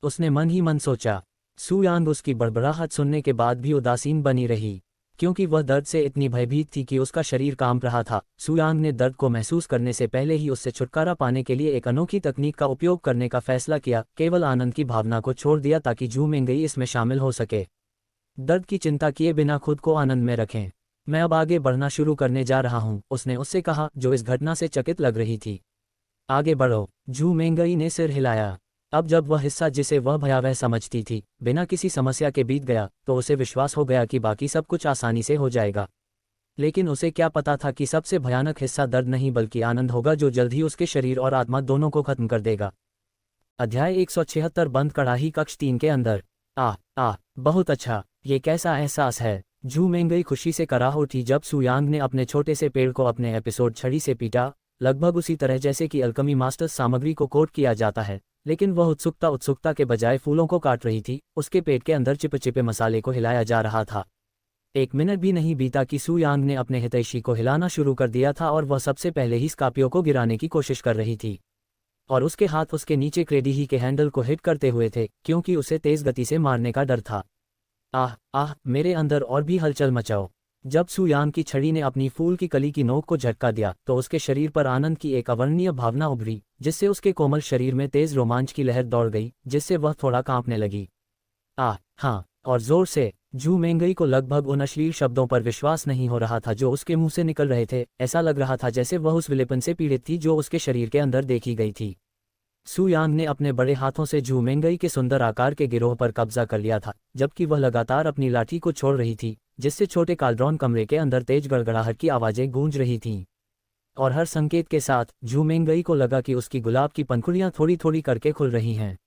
उसने मन ही मन सोचा। सुयांग उसकी बड़बड़ाहट सुनने के बाद भी उदासीन बनी रही, क्योंकि वह दर्द से इतनी भयभीत थी कि उसका शरीर कांप रहा था। सुयांग ने दर्द को महसूस करने से पहले ही उससे छुटकारा पाने के लिए एक अनोखी तकनीक का उपयोग करने का फैसला किया, केवल आनंद की भावना को छोड़ दिया ताकि झू मेंगई इसमें शामिल हो सके। दर्द की चिंता किए बिना खुद को आनंद में रखें। मैं अब आगे बढ़ना शुरू करने जा रहा हूँ, उसने उससे कहा, जो इस घटना से चकित लग रही थी। आगे बढ़ो, जू मेंगई ने सिर हिलाया। अब जब वह हिस्सा जिसे वह भयावह समझती थी बिना किसी समस्या के बीत गया तो उसे विश्वास हो गया कि बाकी सब कुछ आसानी से हो जाएगा। लेकिन उसे क्या पता था कि सबसे भयानक हिस्सा दर्द नहीं बल्कि आनंद होगा जो जल्द ही उसके शरीर और आत्मा दोनों को खत्म कर देगा। अध्याय 176 बंद कड़ाही कक्ष 3 के अंदर। बहुत अच्छा, ये कैसा एहसास है। जू मेंगई खुशी से कराह उठी जब सुयांग ने अपने छोटे से पेड़ को अपने एपिसोड छड़ी से पीटा, लगभग उसी तरह जैसे कि अल्कमी मास्टर्स सामग्री को कोट किया जाता है। लेकिन वह उत्सुकता के बजाय फूलों को काट रही थी, उसके पेट के अंदर चिपचिपे मसाले को हिलाया जा रहा था। 1 मिनट भी नहीं बीता कि सुयांग ने अपने हितैषी को हिलाना शुरू कर दिया था और वह सबसे पहले ही स्कॉर्पियो को गिराने की कोशिश कर रही थी। और उसके हाथ उसके नीचे क्रेडिही के हैंडल को हिट करते हुए थे क्योंकि उसे तेज गति से मारने का डर था। मेरे अंदर और भी हलचल मचाओ। जब सुयांग की छड़ी ने अपनी फूल की कली की नोक को झटका दिया तो उसके शरीर पर आनंद की एक अवर्णनीय भावना उभरी, जिससे उसके कोमल शरीर में तेज रोमांच की लहर दौड़ गई, जिससे वह थोड़ा कांपने लगी। हाँ, और जोर से। जू मेंगई को लगभग उन अश्लील शब्दों पर विश्वास नहीं हो रहा था जो उसके मुंह से निकल रहे थे। ऐसा लग रहा था जैसे वह उस विलेपन से पीड़ित थी जो उसके शरीर के अंदर देखी गई थी। सुयांग ने अपने बड़े हाथों से जू मेंगई के सुंदर आकार के गिरोह पर कब्जा कर लिया था, जबकि वह लगातार अपनी लाठी को छोड़ रही थी, जिससे छोटे काल्ड्रॉन कमरे के अंदर तेज गड़गड़ाहट की आवाजें गूंज रही थीं। और हर संकेत के साथ जू मेंगई को लगा कि उसकी गुलाब की पंखुड़ियां थोड़ी थोड़ी करके खुल रही हैं।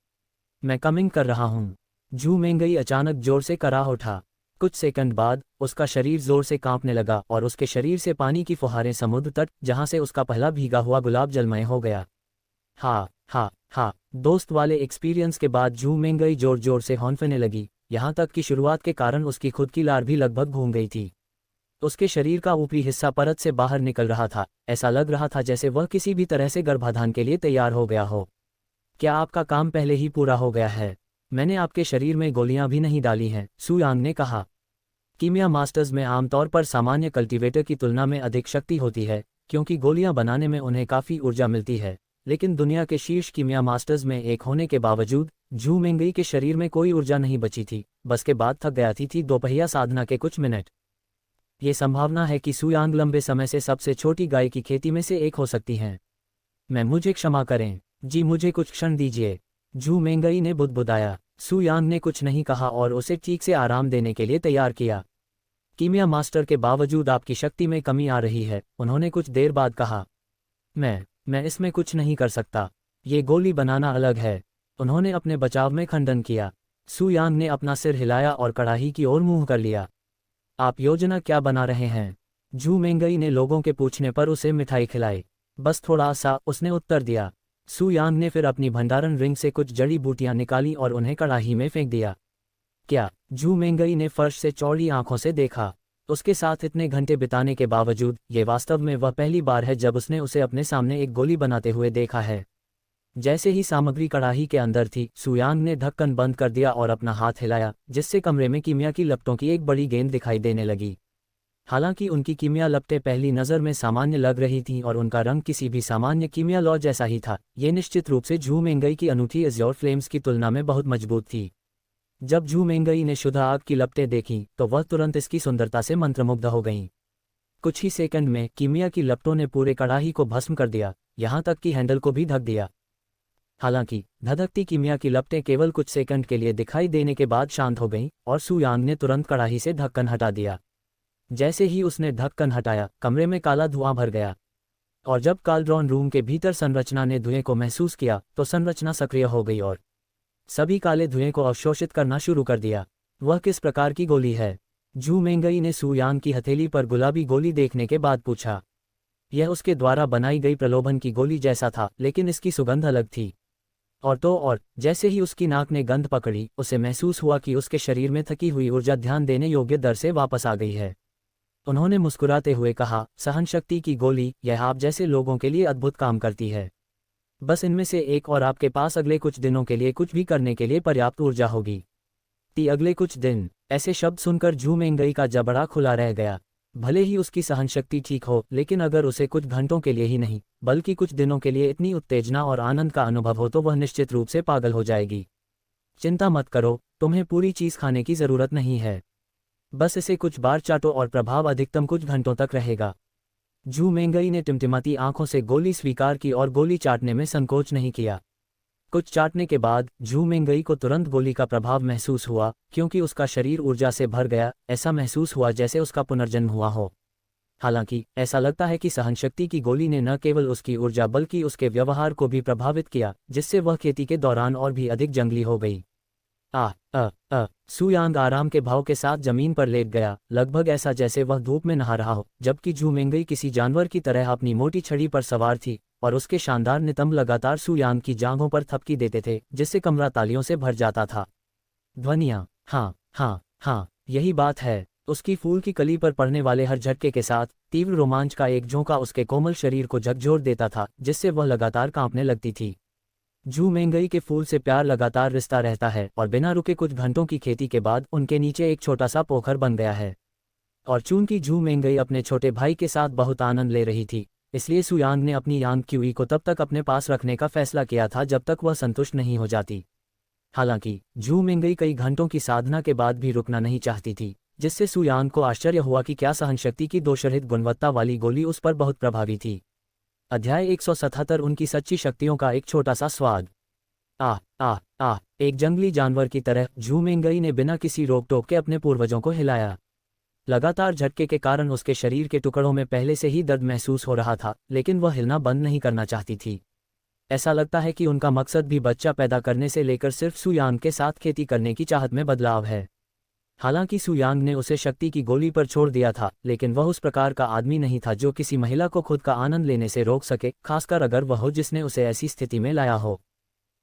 मैं कमिंग कर रहा हूँ। जू मेंगई अचानक जोर से कराह उठा। कुछ सेकंड बाद उसका शरीर जोर से कांपने लगा और उसके शरीर से पानी की फुहारें समुद्र तट जहां से उसका पहला भीगा हुआ गुलाब जलमय हो गया। हाँ, दोस्त वाले एक्सपीरियंस के बाद जू मेंगई जोर जोर से हौंफने लगी, यहाँ तक कि शुरुआत के कारण उसकी खुद की लार भी लगभग घूम गई थी। उसके शरीर का ऊपरी हिस्सा परत से बाहर निकल रहा था, ऐसा लग रहा था जैसे वह किसी भी तरह से गर्भाधान के लिए तैयार हो गया हो। क्या आपका काम पहले ही पूरा हो गया है? मैंने आपके शरीर में गोलियां भी नहीं डाली हैं, सुयांग ने कहा। कीमिया मास्टर्स में आमतौर पर सामान्य कल्टीवेटर की तुलना में अधिक शक्ति होती है, क्योंकि गोलियां बनाने में उन्हें काफ़ी ऊर्जा मिलती है। लेकिन दुनिया के शीर्ष कीमिया मास्टर्स में एक होने के बावजूद जू मेंगई के शरीर में कोई ऊर्जा नहीं बची थी, बस के बाद थक गया थी दोपहिया साधना के कुछ मिनट। ये संभावना है कि सुयांग लंबे समय से सबसे छोटी गाय की खेती में से एक हो सकती हैं। मुझे क्षमा करें। जी, मुझे कुछ क्षण दीजिए, जू मेंगई ने बुदबुदाया। सुयांग ने कुछ नहीं कहा और उसे ठीक से आराम देने के लिए तैयार किया। कीमिया मास्टर के बावजूद आपकी शक्ति में कमी आ रही है, उन्होंने कुछ देर बाद कहा। मैं इसमें कुछ नहीं कर सकता। ये गोली बनाना अलग है। उन्होंने अपने बचाव में खंडन किया। सुयांग ने अपना सिर हिलाया और कड़ाही की ओर मुंह कर लिया। आप योजना क्या बना रहे हैं? जू मेंगई ने लोगों के पूछने पर उसे मिठाई खिलाई। बस थोड़ा सा, उसने उत्तर दिया। सुयांग ने फिर अपनी भंडारण रिंग से कुछ जड़ी बूटियां निकाली और उन्हें कड़ाही में फेंक दिया। क्या? जू मेंगई ने फर्श से चौड़ी आंखों से देखा। उसके साथ इतने घंटे बिताने के बावजूद ये वास्तव में वह पहली बार है जब उसने उसे अपने सामने एक गोली बनाते हुए देखा है। जैसे ही सामग्री कड़ाही के अंदर थी, सुयांग ने ढक्कन बंद कर दिया और अपना हाथ हिलाया, जिससे कमरे में कीमिया की लपटों की एक बड़ी गेंद दिखाई देने लगी। हालांकि उनकी कीमिया लपटें पहली नज़र में सामान्य लग रही थीं और उनका रंग किसी भी सामान्य कीमिया लौ जैसा ही था, ये निश्चित रूप से जू मेंगई की अनूठी एज़्योर फ्लेम्स की तुलना में बहुत मजबूत थी। जब जू मेंगई ने शुद्ध आग की लपटें देखीं तो वह तुरंत इसकी सुंदरता से मंत्रमुग्ध हो गईं। कुछ ही सेकंड में कीमिया की लपटों ने पूरे कड़ाही को भस्म कर दिया, यहाँ तक कि हैंडल को भी ढक दिया। हालांकि धधकती कीमिया की लपटें केवल कुछ सेकंड के लिए दिखाई देने के बाद शांत हो गईं और सुयांग ने तुरंत कड़ाही से ढक्कन हटा दिया। जैसे ही उसने ढक्कन हटाया, कमरे में काला धुआं भर गया। और जब काल्ड्रॉन रूम के भीतर संरचना ने धुएं को महसूस किया तो संरचना सक्रिय हो गई और सभी काले धुएं को अवशोषित करना शुरू कर दिया। वह किस प्रकार की गोली है? जू मेंगई ने सुयांग की हथेली पर गुलाबी गोली देखने के बाद पूछा। यह उसके द्वारा बनाई गई प्रलोभन की गोली जैसा था, लेकिन इसकी सुगंध अलग थी। और जैसे ही उसकी नाक ने गंध पकड़ी, उसे महसूस हुआ कि उसके शरीर में थकी हुई ऊर्जा ध्यान देने योग्य दर से वापस आ गई है। उन्होंने मुस्कुराते हुए कहा, सहन शक्ति की गोली, यह आप जैसे लोगों के लिए अद्भुत काम करती है। बस इनमें से एक और आपके पास अगले कुछ दिनों के लिए कुछ भी करने के लिए पर्याप्त ऊर्जा होगी। अगले कुछ दिन। ऐसे शब्द सुनकर जू मेंगई का जबड़ा खुला रह गया। भले ही उसकी सहनशक्ति ठीक हो, लेकिन अगर उसे कुछ घंटों के लिए ही नहीं बल्कि कुछ दिनों के लिए इतनी उत्तेजना और आनंद का अनुभव हो तो वह निश्चित रूप से पागल हो जाएगी। चिंता मत करो, तुम्हें पूरी चीज़ खाने की ज़रूरत नहीं है। बस इसे कुछ बार चाटो और प्रभाव अधिकतम कुछ घंटों तक रहेगा। जू मेंगई ने टिमटिमाती आंखों से गोली स्वीकार की और गोली चाटने में संकोच नहीं किया। कुछ चाटने के बाद जू मेंगई को तुरंत गोली का प्रभाव महसूस हुआ, क्योंकि उसका शरीर ऊर्जा से भर गया। ऐसा महसूस हुआ जैसे उसका पुनर्जन्म हुआ हो। हालांकि ऐसा लगता है कि सहनशक्ति की गोली ने न केवल उसकी ऊर्जा बल्कि उसके व्यवहार को भी प्रभावित किया, जिससे वह खेती के दौरान और भी अधिक जंगली हो गई। सुयांग आराम के भाव के साथ जमीन पर लेट गया, लगभग ऐसा जैसे वह धूप में नहा रहा हो, जबकि जू मेंगई किसी जानवर की तरह अपनी मोटी छड़ी पर सवार थी और उसके शानदार नितंब लगातार सुयांग की जांघों पर थपकी देते थे, जिससे कमरा तालियों से भर जाता था। ध्वनियाँ, हाँ हाँ हाँ, यही बात है। उसकी फूल की कली पर पड़ने वाले हर झटके के साथ तीव्र रोमांच का एक झोंका उसके कोमल शरीर को झकझोर देता था, जिससे वह लगातार कांपने लगती थी। जू मेंगई के फूल से प्यार लगातार रिश्ता रहता है और बिना रुके कुछ घंटों की खेती के बाद उनके नीचे एक छोटा सा पोखर बन गया है। और चूंकि जू मेंगई अपने छोटे भाई के साथ बहुत आनंद ले रही थी, इसलिए सुयांग ने अपनी यांग क्यूई को तब तक अपने पास रखने का फैसला किया था जब तक वह संतुष्ट नहीं हो जाती। हालांकि जू मेंगई कई घंटों की साधना के बाद भी रुकना नहीं चाहती थी, जिससे सुयांग को आश्चर्य हुआ कि क्या सहनशक्ति की दोषरहित गुणवत्ता वाली गोली उस पर बहुत प्रभावी थी। अध्याय 177 उनकी सच्ची शक्तियों का एक छोटा सा स्वाद। एक जंगली जानवर की तरह जू मेंगई ने बिना किसी रोक टोक के अपने पूर्वजों को हिलाया। लगातार झटके के कारण उसके शरीर के टुकड़ों में पहले से ही दर्द महसूस हो रहा था, लेकिन वह हिलना बंद नहीं करना चाहती थी। ऐसा लगता है कि उनका मकसद भी बच्चा पैदा करने से लेकर सिर्फ सुयांग के साथ खेती करने की चाहत में बदलाव है। हालांकि सुयांग ने उसे शक्ति की गोली पर छोड़ दिया था, लेकिन वह उस प्रकार का आदमी नहीं था जो किसी महिला को खुद का आनंद लेने से रोक सके, खासकर अगर वह हो जिसने उसे ऐसी स्थिति में लाया हो।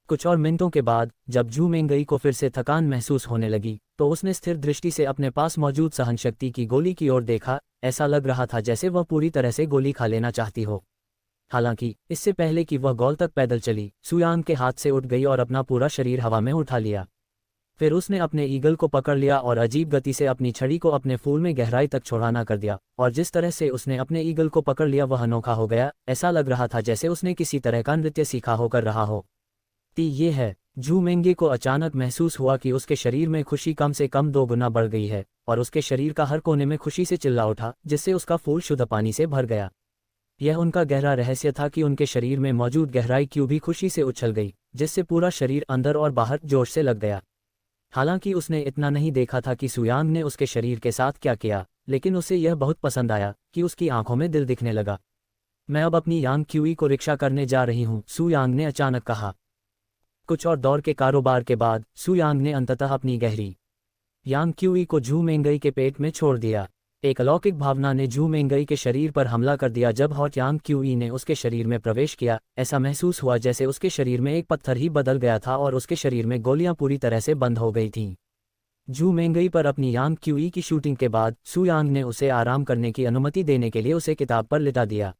कुछ और मिनटों के बाद जब जू मेंगई को फिर से थकान महसूस होने लगी, तो उसने स्थिर दृष्टि से अपने पास मौजूद सहनशक्ति की गोली की ओर देखा। ऐसा लग रहा था जैसे वह पूरी तरह से गोली खा लेना चाहती हो। हालांकि इससे पहले कि वह गोल तक पैदल चली, सुयांग के हाथ से उठ गई और अपना पूरा शरीर हवा में उठा लिया। फिर उसने अपने ईगल को पकड़ लिया और अजीब गति से अपनी छड़ी को अपने फूल में गहराई तक छोड़ाना कर दिया, और जिस तरह से उसने अपने ईगल को पकड़ लिया वह अनोखा हो गया। ऐसा लग रहा था जैसे उसने किसी तरह का नृत्य सीखा होकर रहा हो। ये है। जू मेंगे को अचानक महसूस हुआ कि उसके शरीर में खुशी कम से कम 2 गुना बढ़ गई है, और उसके शरीर का हर कोने में खुशी से चिल्ला उठा, जिससे उसका फूल शुद्ध पानी से भर गया। यह उनका गहरा रहस्य था कि उनके शरीर में मौजूद गहराई क्यों भी खुशी से उछल गई, जिससे पूरा शरीर अंदर और बाहर जोश से लग गया। हालांकि उसने इतना नहीं देखा था कि सुयांग ने उसके शरीर के साथ क्या किया, लेकिन उसे यह बहुत पसंद आया कि उसकी आंखों में दिल दिखने लगा। मैं अब अपनी यांग क्यूई को रिक्शा करने जा रही हूँ, सुयांग ने अचानक कहा। कुछ और दौर के कारोबार के बाद सुयांग ने अंततः अपनी गहरी यांग क्यूई को जू मेंगई के पेट में छोड़ दिया। एक अलौकिक भावना ने जू मेंगई के शरीर पर हमला कर दिया। जब हॉट यांग क्यूई ने उसके शरीर में प्रवेश किया, ऐसा महसूस हुआ जैसे उसके शरीर में एक पत्थर ही बदल गया था और उसके शरीर में गोलियां पूरी तरह से बंद हो गई थीं। जू मेंगई पर अपनी यांग क्यूई की शूटिंग के बाद सुयांग ने उसे आराम करने की अनुमति देने के लिए उसे किताब पर लिटा दिया।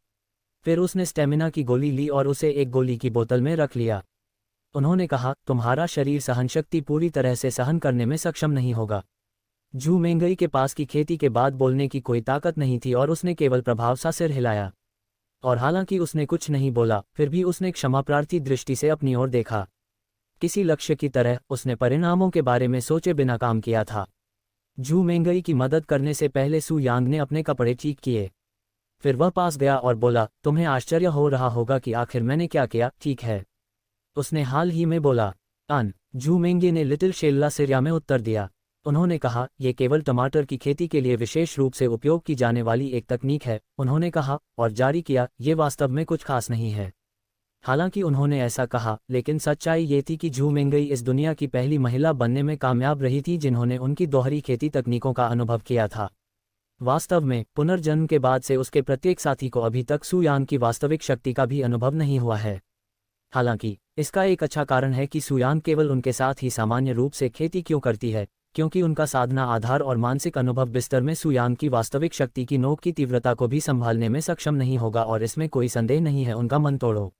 फिर उसने स्टेमिना की गोली ली और उसे एक गोली की बोतल में रख लिया। उन्होंने कहा, तुम्हारा शरीर सहनशक्ति पूरी तरह से सहन करने में सक्षम नहीं होगा। जू मेंगई के पास की खेती के बाद बोलने की कोई ताकत नहीं थी और उसने केवल प्रभाव सा सिर हिलाया। और हालांकि उसने कुछ नहीं बोला, फिर भी उसने क्षमाप्रार्थी दृष्टि से अपनी ओर देखा। किसी लक्ष्य की तरह उसने परिणामों के बारे में सोचे बिना काम किया था। जू मेंगई की मदद करने से पहले सुयांग ने अपने कपड़े ठीक किए। फिर वह पास गया और बोला, तुम्हें आश्चर्य हो रहा होगा कि आखिर मैंने क्या किया, ठीक है? उसने हाल ही में बोला। जू मेंगे ने लिटिल शेल्ला सिरिया में उत्तर दिया। उन्होंने कहा, यह केवल टमाटर की खेती के लिए विशेष रूप से उपयोग की जाने वाली एक तकनीक है। उन्होंने कहा और जारी किया, ये वास्तव में कुछ खास नहीं है। हालांकि उन्होंने ऐसा कहा, लेकिन सच्चाई ये थी कि जू मेंगई इस दुनिया की पहली महिला बनने में कामयाब रही थी जिन्होंने उनकी दोहरी खेती तकनीकों का अनुभव किया था। वास्तव में पुनर्जन्म के बाद से उसके प्रत्येक साथी को अभी तक सुयांग की वास्तविक शक्ति का भी अनुभव नहीं हुआ है। हालांकि इसका एक अच्छा कारण है कि सुयांग केवल उनके साथ ही सामान्य रूप से खेती क्यों करती है, क्योंकि उनका साधना आधार और मानसिक अनुभव बिस्तर में सुयांग की वास्तविक शक्ति की नोक की तीव्रता को भी संभालने में सक्षम नहीं होगा, और इसमें कोई संदेह नहीं है उनका मन तोड़ो।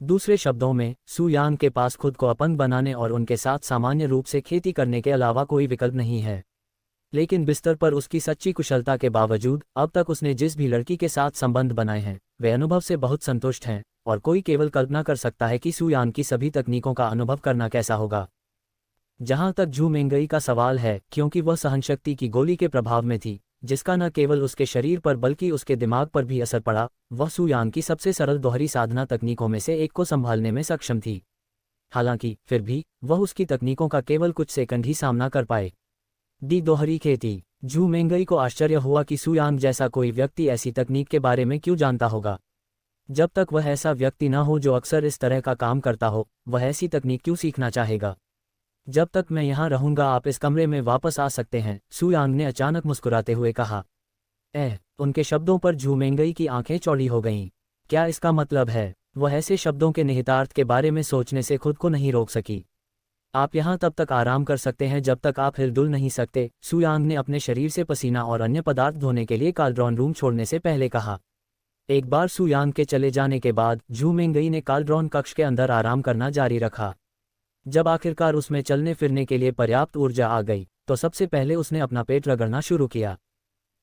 दूसरे शब्दों में, सुयांग के पास खुद को अपंग बनाने और उनके साथ सामान्य रूप से खेती करने के अलावा कोई विकल्प नहीं है। लेकिन बिस्तर पर उसकी सच्ची कुशलता के बावजूद अब तक उसने जिस भी लड़की के साथ संबंध बनाए हैं वे अनुभव से बहुत संतुष्ट हैं, और कोई केवल कल्पना कर सकता है कि सुयांग की सभी तकनीकों का अनुभव करना कैसा होगा। जहां तक जू मेंगई का सवाल है, क्योंकि वह सहनशक्ति की गोली के प्रभाव में थी, जिसका न केवल उसके शरीर पर बल्कि उसके दिमाग पर भी असर पड़ा, वह सू यांग की सबसे सरल दोहरी साधना तकनीकों में से एक को संभालने में सक्षम थी। हालांकि फिर भी वह उसकी तकनीकों का केवल कुछ सेकंड ही सामना कर पाए। दोहरी खेती। जू मेंगई को आश्चर्य हुआ कि सू यांग जैसा कोई व्यक्ति ऐसी तकनीक के बारे में क्यों जानता होगा। जब तक वह ऐसा व्यक्ति न हो जो अक्सर इस तरह का काम करता हो, वह ऐसी तकनीक क्यों सीखना चाहेगा। जब तक मैं यहाँ रहूंगा आप इस कमरे में वापस आ सकते हैं, सू यांग ने अचानक मुस्कुराते हुए कहा। उनके शब्दों पर जू मेंगई की आंखें चौड़ी हो गईं। क्या इसका मतलब है? वह ऐसे शब्दों के निहितार्थ के बारे में सोचने से खुद को नहीं रोक सकी। आप यहाँ तब तक आराम कर सकते हैं जब तक आप हिल डुल नहीं सकते, सू यांग ने अपने शरीर से पसीना और अन्य पदार्थ धोने के लिए काल्ड्रॉन रूम छोड़ने से पहले कहा। एक बार सू यांग के चले जाने के बाद जू मेंगई ने काल्ड्रॉन कक्ष के अंदर आराम करना जारी रखा। जब आखिरकार उसमें चलने फिरने के लिए पर्याप्त ऊर्जा आ गई, तो सबसे पहले उसने अपना पेट रगड़ना शुरू किया।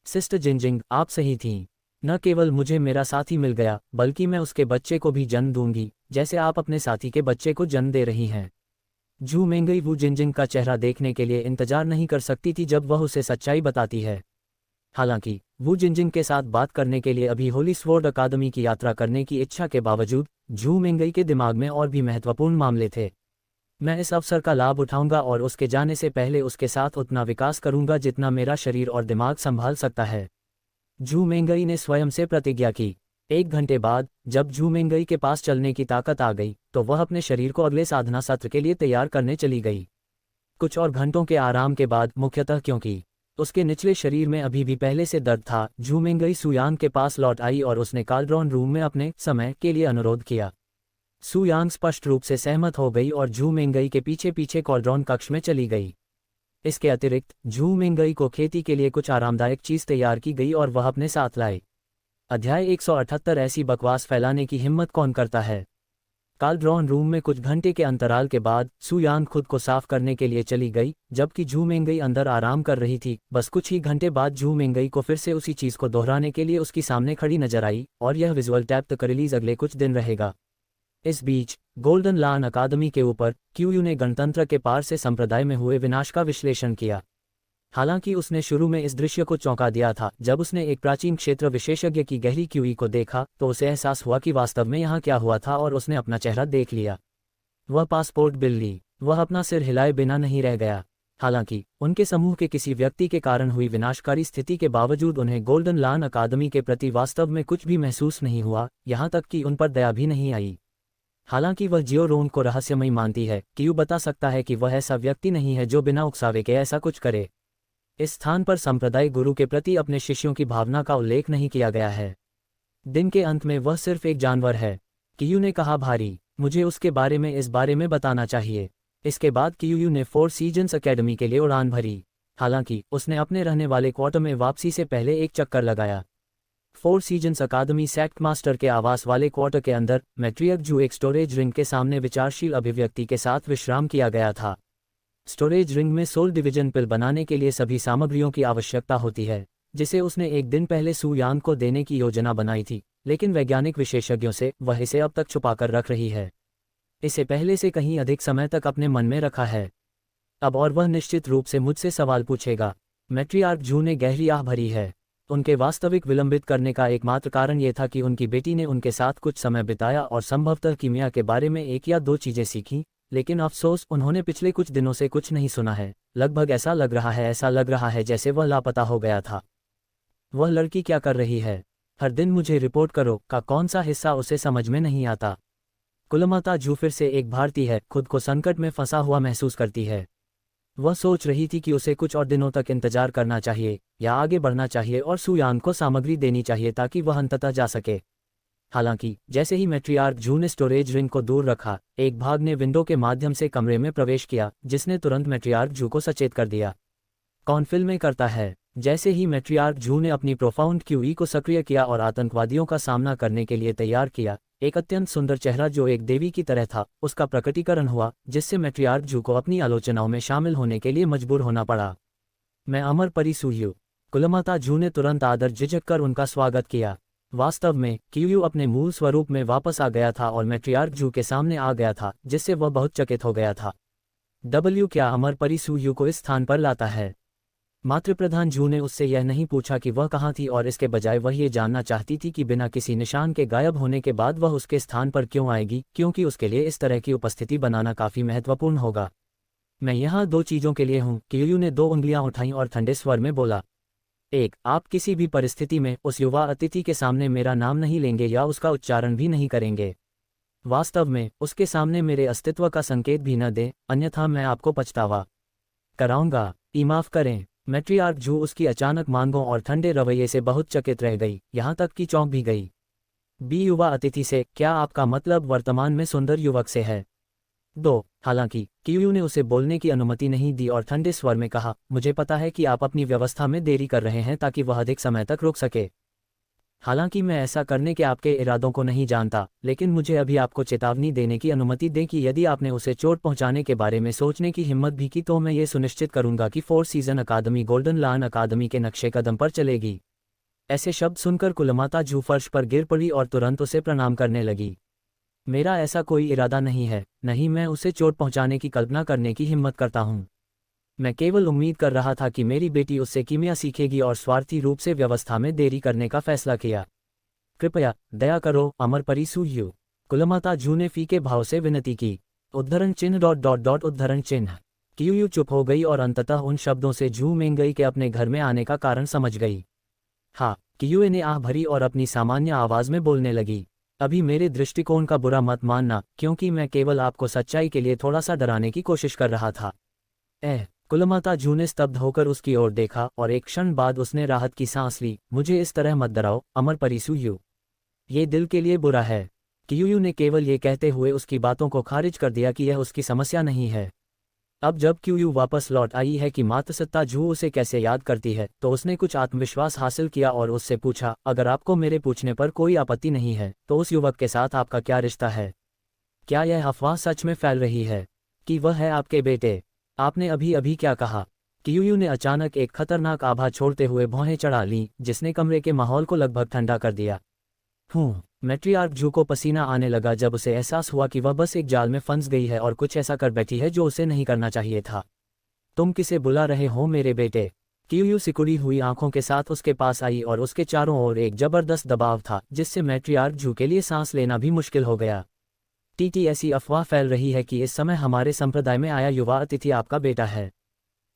सिस्टर जिनजिंग, आप सही थीं। न केवल मुझे मेरा साथी मिल गया, बल्कि मैं उसके बच्चे को भी जन्म दूंगी, जैसे आप अपने साथी के बच्चे को जन्म दे रही हैं। जू मेंगई वू जिनजिंग का चेहरा देखने के लिए इंतजार नहीं कर सकती थी जब वह उसे सच्चाई बताती है। हालांकि वू जिनजिंग के साथ बात करने के लिए अभी होली स्वॉर्ड अकादमी की यात्रा करने की इच्छा के बावजूद जू मेंगई के दिमाग में और भी महत्वपूर्ण मामले थे। मैं इस अवसर का लाभ उठाऊंगा और उसके जाने से पहले उसके साथ उतना विकास करूंगा जितना मेरा शरीर और दिमाग संभाल सकता है। जू मेंगई ने स्वयं से प्रतिज्ञा की। 1 घंटे बाद जब जू मेंगई के पास चलने की ताकत आ गई, तो वह अपने शरीर को अगले साधना सत्र के लिए तैयार करने चली गई। कुछ और घंटों के आराम के बाद, मुख्यतः क्योंकि उसके निचले शरीर में अभी भी पहले से दर्द था, जू मेंगई सू यांग के पास लौट आई और उसने काल्ड्रॉन रूम में अपने समय के लिए अनुरोध किया। सू यांग स्पष्ट रूप से सहमत हो गई और जू मेंगई के पीछे पीछे काल्ड्रॉन कक्ष में चली गई। इसके अतिरिक्त जू मेंगई को खेती के लिए कुछ आरामदायक चीज तैयार की गई और वह अपने साथ लाई। अध्याय 178 ऐसी बकवास फैलाने की हिम्मत कौन करता है। काल्ड्रॉन रूम में कुछ घंटे के अंतराल के बाद सू यांग खुद को साफ करने के लिए चली गई, जबकि जू मेंगई अंदर आराम कर रही थी। बस कुछ ही घंटे बाद जू मेंगई को फिर से उसी चीज को दोहराने के लिए उसकी सामने खड़ी नजर आई, और यह विजुअल टैप तक रिलीज अगले कुछ दिन रहेगा। इस बीच गोल्डन लान अकादमी के ऊपर क्यूयू ने गणतंत्र के पार से संप्रदाय में हुए विनाश का विश्लेषण किया। हालांकि उसने शुरू में इस दृश्य को चौंका दिया था। जब उसने एक प्राचीन क्षेत्र विशेषज्ञ की गहरी क्यूई को देखा, तो उसे एहसास हुआ कि वास्तव में यहाँ क्या हुआ था, और उसने अपना चेहरा देख लिया। वह पासपोर्ट बिल ली। वह अपना सिर हिलाए बिना नहीं रह गया। हालांकि उनके समूह के किसी व्यक्ति के कारण हुई विनाशकारी स्थिति के बावजूद उन्हें गोल्डन लान अकादमी के प्रति वास्तव में कुछ भी महसूस नहीं हुआ, यहाँ तक कि उन पर दया भी नहीं आई। हालांकि वह जियो रोन को रहस्यमयी मानती है, क्यू बता सकता है कि वह ऐसा व्यक्ति नहीं है जो बिना उकसावे के ऐसा कुछ करे। इस स्थान पर संप्रदाय गुरु के प्रति अपने शिष्यों की भावना का उल्लेख नहीं किया गया है। दिन के अंत में वह सिर्फ एक जानवर है, क्यू ने कहा भारी। मुझे उसके बारे में इस बारे में बताना चाहिए। इसके बाद क्यू ने 4 सीजन्स अकेडमी के लिए उड़ान भरी। हालांकि उसने अपने रहने वाले क्वार्टर में वापसी से पहले एक चक्कर लगाया। 4 सीजन्स अकादमी सेक्ट मास्टर के आवास वाले क्वार्टर के अंदर मैट्रियर्क जू एक स्टोरेज रिंग के सामने विचारशील अभिव्यक्ति के साथ विश्राम किया गया था। स्टोरेज रिंग में सोल डिवीजन पिल बनाने के लिए सभी सामग्रियों की आवश्यकता होती है, जिसे उसने एक दिन पहले सू यांग को देने की योजना बनाई थी, लेकिन वैज्ञानिक विशेषज्ञों से वह इसे अब तक छुपाकर रख रही है। इसे पहले से कहीं अधिक समय तक अपने मन में रखा है। अब और वह निश्चित रूप से मुझसे सवाल पूछेगा। मैट्रियार्क जू ने गहरी आह भरी है। उनके वास्तविक विलंबित करने का एकमात्र कारण यह था कि उनकी बेटी ने उनके साथ कुछ समय बिताया और संभवतः कीमिया के बारे में 1 या 2 चीजें सीखीं, लेकिन अफसोस उन्होंने पिछले कुछ दिनों से कुछ नहीं सुना है। लगभग ऐसा लग रहा है जैसे वह लापता हो गया था। वह लड़की क्या कर रही है? हर दिन मुझे रिपोर्ट करो का कौन सा हिस्सा उसे समझ में नहीं आता। कुलमाता जू फिर से एक भारतीय है, खुद को संकट में फंसा हुआ महसूस करती है। वह सोच रही थी कि उसे कुछ और दिनों तक इंतजार करना चाहिए या आगे बढ़ना चाहिए और सू यांग को सामग्री देनी चाहिए ताकि वह अंततः जा सके। हालांकि जैसे ही मैट्रियार्क जू ने स्टोरेज रिंग को दूर रखा, एक भाग ने विंडो के माध्यम से कमरे में प्रवेश किया, जिसने तुरंत मैट्रियार्क जू को सचेत कर दिया। कौन फिल्में करता है? जैसे ही मैट्रियार्क जू ने अपनी प्रोफाउंड क्यूई को सक्रिय किया और आतंकवादियों का सामना करने के लिए तैयार किया, एक अत्यंत सुंदर चेहरा जो एक देवी की तरह था, उसका प्रकटीकरण हुआ, जिससे मैट्रियार्क जू को अपनी आलोचनाओं में शामिल होने के लिए मजबूर होना पड़ा। मैं अमर परी सूयू। कुलमाता जू ने तुरंत आदर झिझक कर उनका स्वागत किया। वास्तव में क्यूयू अपने मूल स्वरूप में वापस आ गया था और मैट्रियार्क जू के सामने आ गया था, जिससे वह बहुत चकित हो गया था। डब्ल्यू क्या अमर परी सूयू को इस स्थान पर लाता है? मातृप्रधान जू ने उससे यह नहीं पूछा कि वह कहाँ थी और इसके बजाय वह ये जानना चाहती थी कि बिना किसी निशान के गायब होने के बाद वह उसके स्थान पर क्यों आएगी, क्योंकि उसके लिए इस तरह की उपस्थिति बनाना काफ़ी महत्वपूर्ण होगा। मैं यहाँ दो चीज़ों के लिए हूँ, कियूयू ने 2 उंगलियाँ उठाईं और ठंडे स्वर में बोला। 1. आप किसी भी परिस्थिति में उस युवा अतिथि के सामने मेरा नाम नहीं लेंगे या उसका उच्चारण भी नहीं करेंगे। वास्तव में उसके सामने मेरे अस्तित्व का संकेत भी न दें, अन्यथा मैं आपको पछतावा कराऊंगा। माफ़ करें। मैट्रियार्क जू उसकी अचानक मांगों और ठंडे रवैये से बहुत चकित रह गई, यहाँ तक कि चौंक भी गई। बी युवा अतिथि से, क्या आपका मतलब वर्तमान में सुंदर युवक से है? 2. हालांकि कियूयू ने उसे बोलने की अनुमति नहीं दी और ठंडे स्वर में कहा, मुझे पता है कि आप अपनी व्यवस्था में देरी कर रहे हैं ताकि वह अधिक समय तक रुक सके। हालांकि मैं ऐसा करने के आपके इरादों को नहीं जानता, लेकिन मुझे अभी आपको चेतावनी देने की अनुमति दें कि यदि आपने उसे चोट पहुंचाने के बारे में सोचने की हिम्मत भी की तो मैं ये सुनिश्चित करूंगा कि 4 सीजन अकादमी गोल्डन लान अकादमी के नक्शे कदम पर चलेगी। ऐसे शब्द सुनकर कुलमाता जू फर्श पर गिर पड़ी और तुरंत उसे प्रणाम करने लगी। मेरा ऐसा कोई इरादा नहीं है, नहीं मैं उसे चोट पहुंचाने की कल्पना करने की हिम्मत करता हूं। मैं केवल उम्मीद कर रहा था कि मेरी बेटी उससे कीमिया सीखेगी और स्वार्थी रूप से व्यवस्था में देरी करने का फैसला किया। कृपया दया करो अमर परी सूयू, कुलमाता जू ने फीके भाव से विनती की। उद्धरण चिन्ह ... उद्धरण चिन्ह। कियूयू चुप हो गई और अंततः उन शब्दों से जू मेंगई के अपने घर में आने का कारण समझ गई। हाँ, कियूए ने आह भरी और अपनी सामान्य आवाज में बोलने लगी। अभी मेरे दृष्टिकोण का बुरा मत मानना, क्योंकि मैं केवल आपको सच्चाई के लिए थोड़ा सा डराने की कोशिश कर रहा था। कुलमाता जू ने स्तब्ध होकर उसकी ओर देखा और एक क्षण बाद उसने राहत की सांस ली। मुझे इस तरह मत डराओ अमर परी सूयू, ये दिल के लिए बुरा है। कियूयू ने केवल ये कहते हुए उसकी बातों को खारिज कर दिया कि यह उसकी समस्या नहीं है। अब जब कियूयू वापस लौट आई है कि मातसत्ता जू उसे कैसे याद करती है, तो उसने कुछ आत्मविश्वास हासिल किया और उससे पूछा, अगर आपको मेरे पूछने पर कोई आपत्ति नहीं है तो उस युवक के साथ आपका क्या रिश्ता है? क्या यह अफवाह सच में फैल रही है कि वह है आपके बेटे? आपने अभी अभी क्या कहा? कियूयू ने अचानक एक खतरनाक आभा छोड़ते हुए भौहें चढ़ा लीं, जिसने कमरे के माहौल को लगभग ठंडा कर दिया। मैट्रियार्क जू को पसीना आने लगा जब उसे एहसास हुआ कि वह बस एक जाल में फंस गई है और कुछ ऐसा कर बैठी है जो उसे नहीं करना चाहिए था। तुम किसे बुला रहे हो मेरे बेटे? कियूयू सिकुड़ी हुई आंखों के साथ उसके पास आई और उसके चारों ओर एक जबरदस्त दबाव था जिससे मैट्रियार्क जू के लिए सांस लेना भी मुश्किल हो गया। ऐसी अफवाह फैल रही है कि इस समय हमारे संप्रदाय में आया युवा अतिथि आपका बेटा है।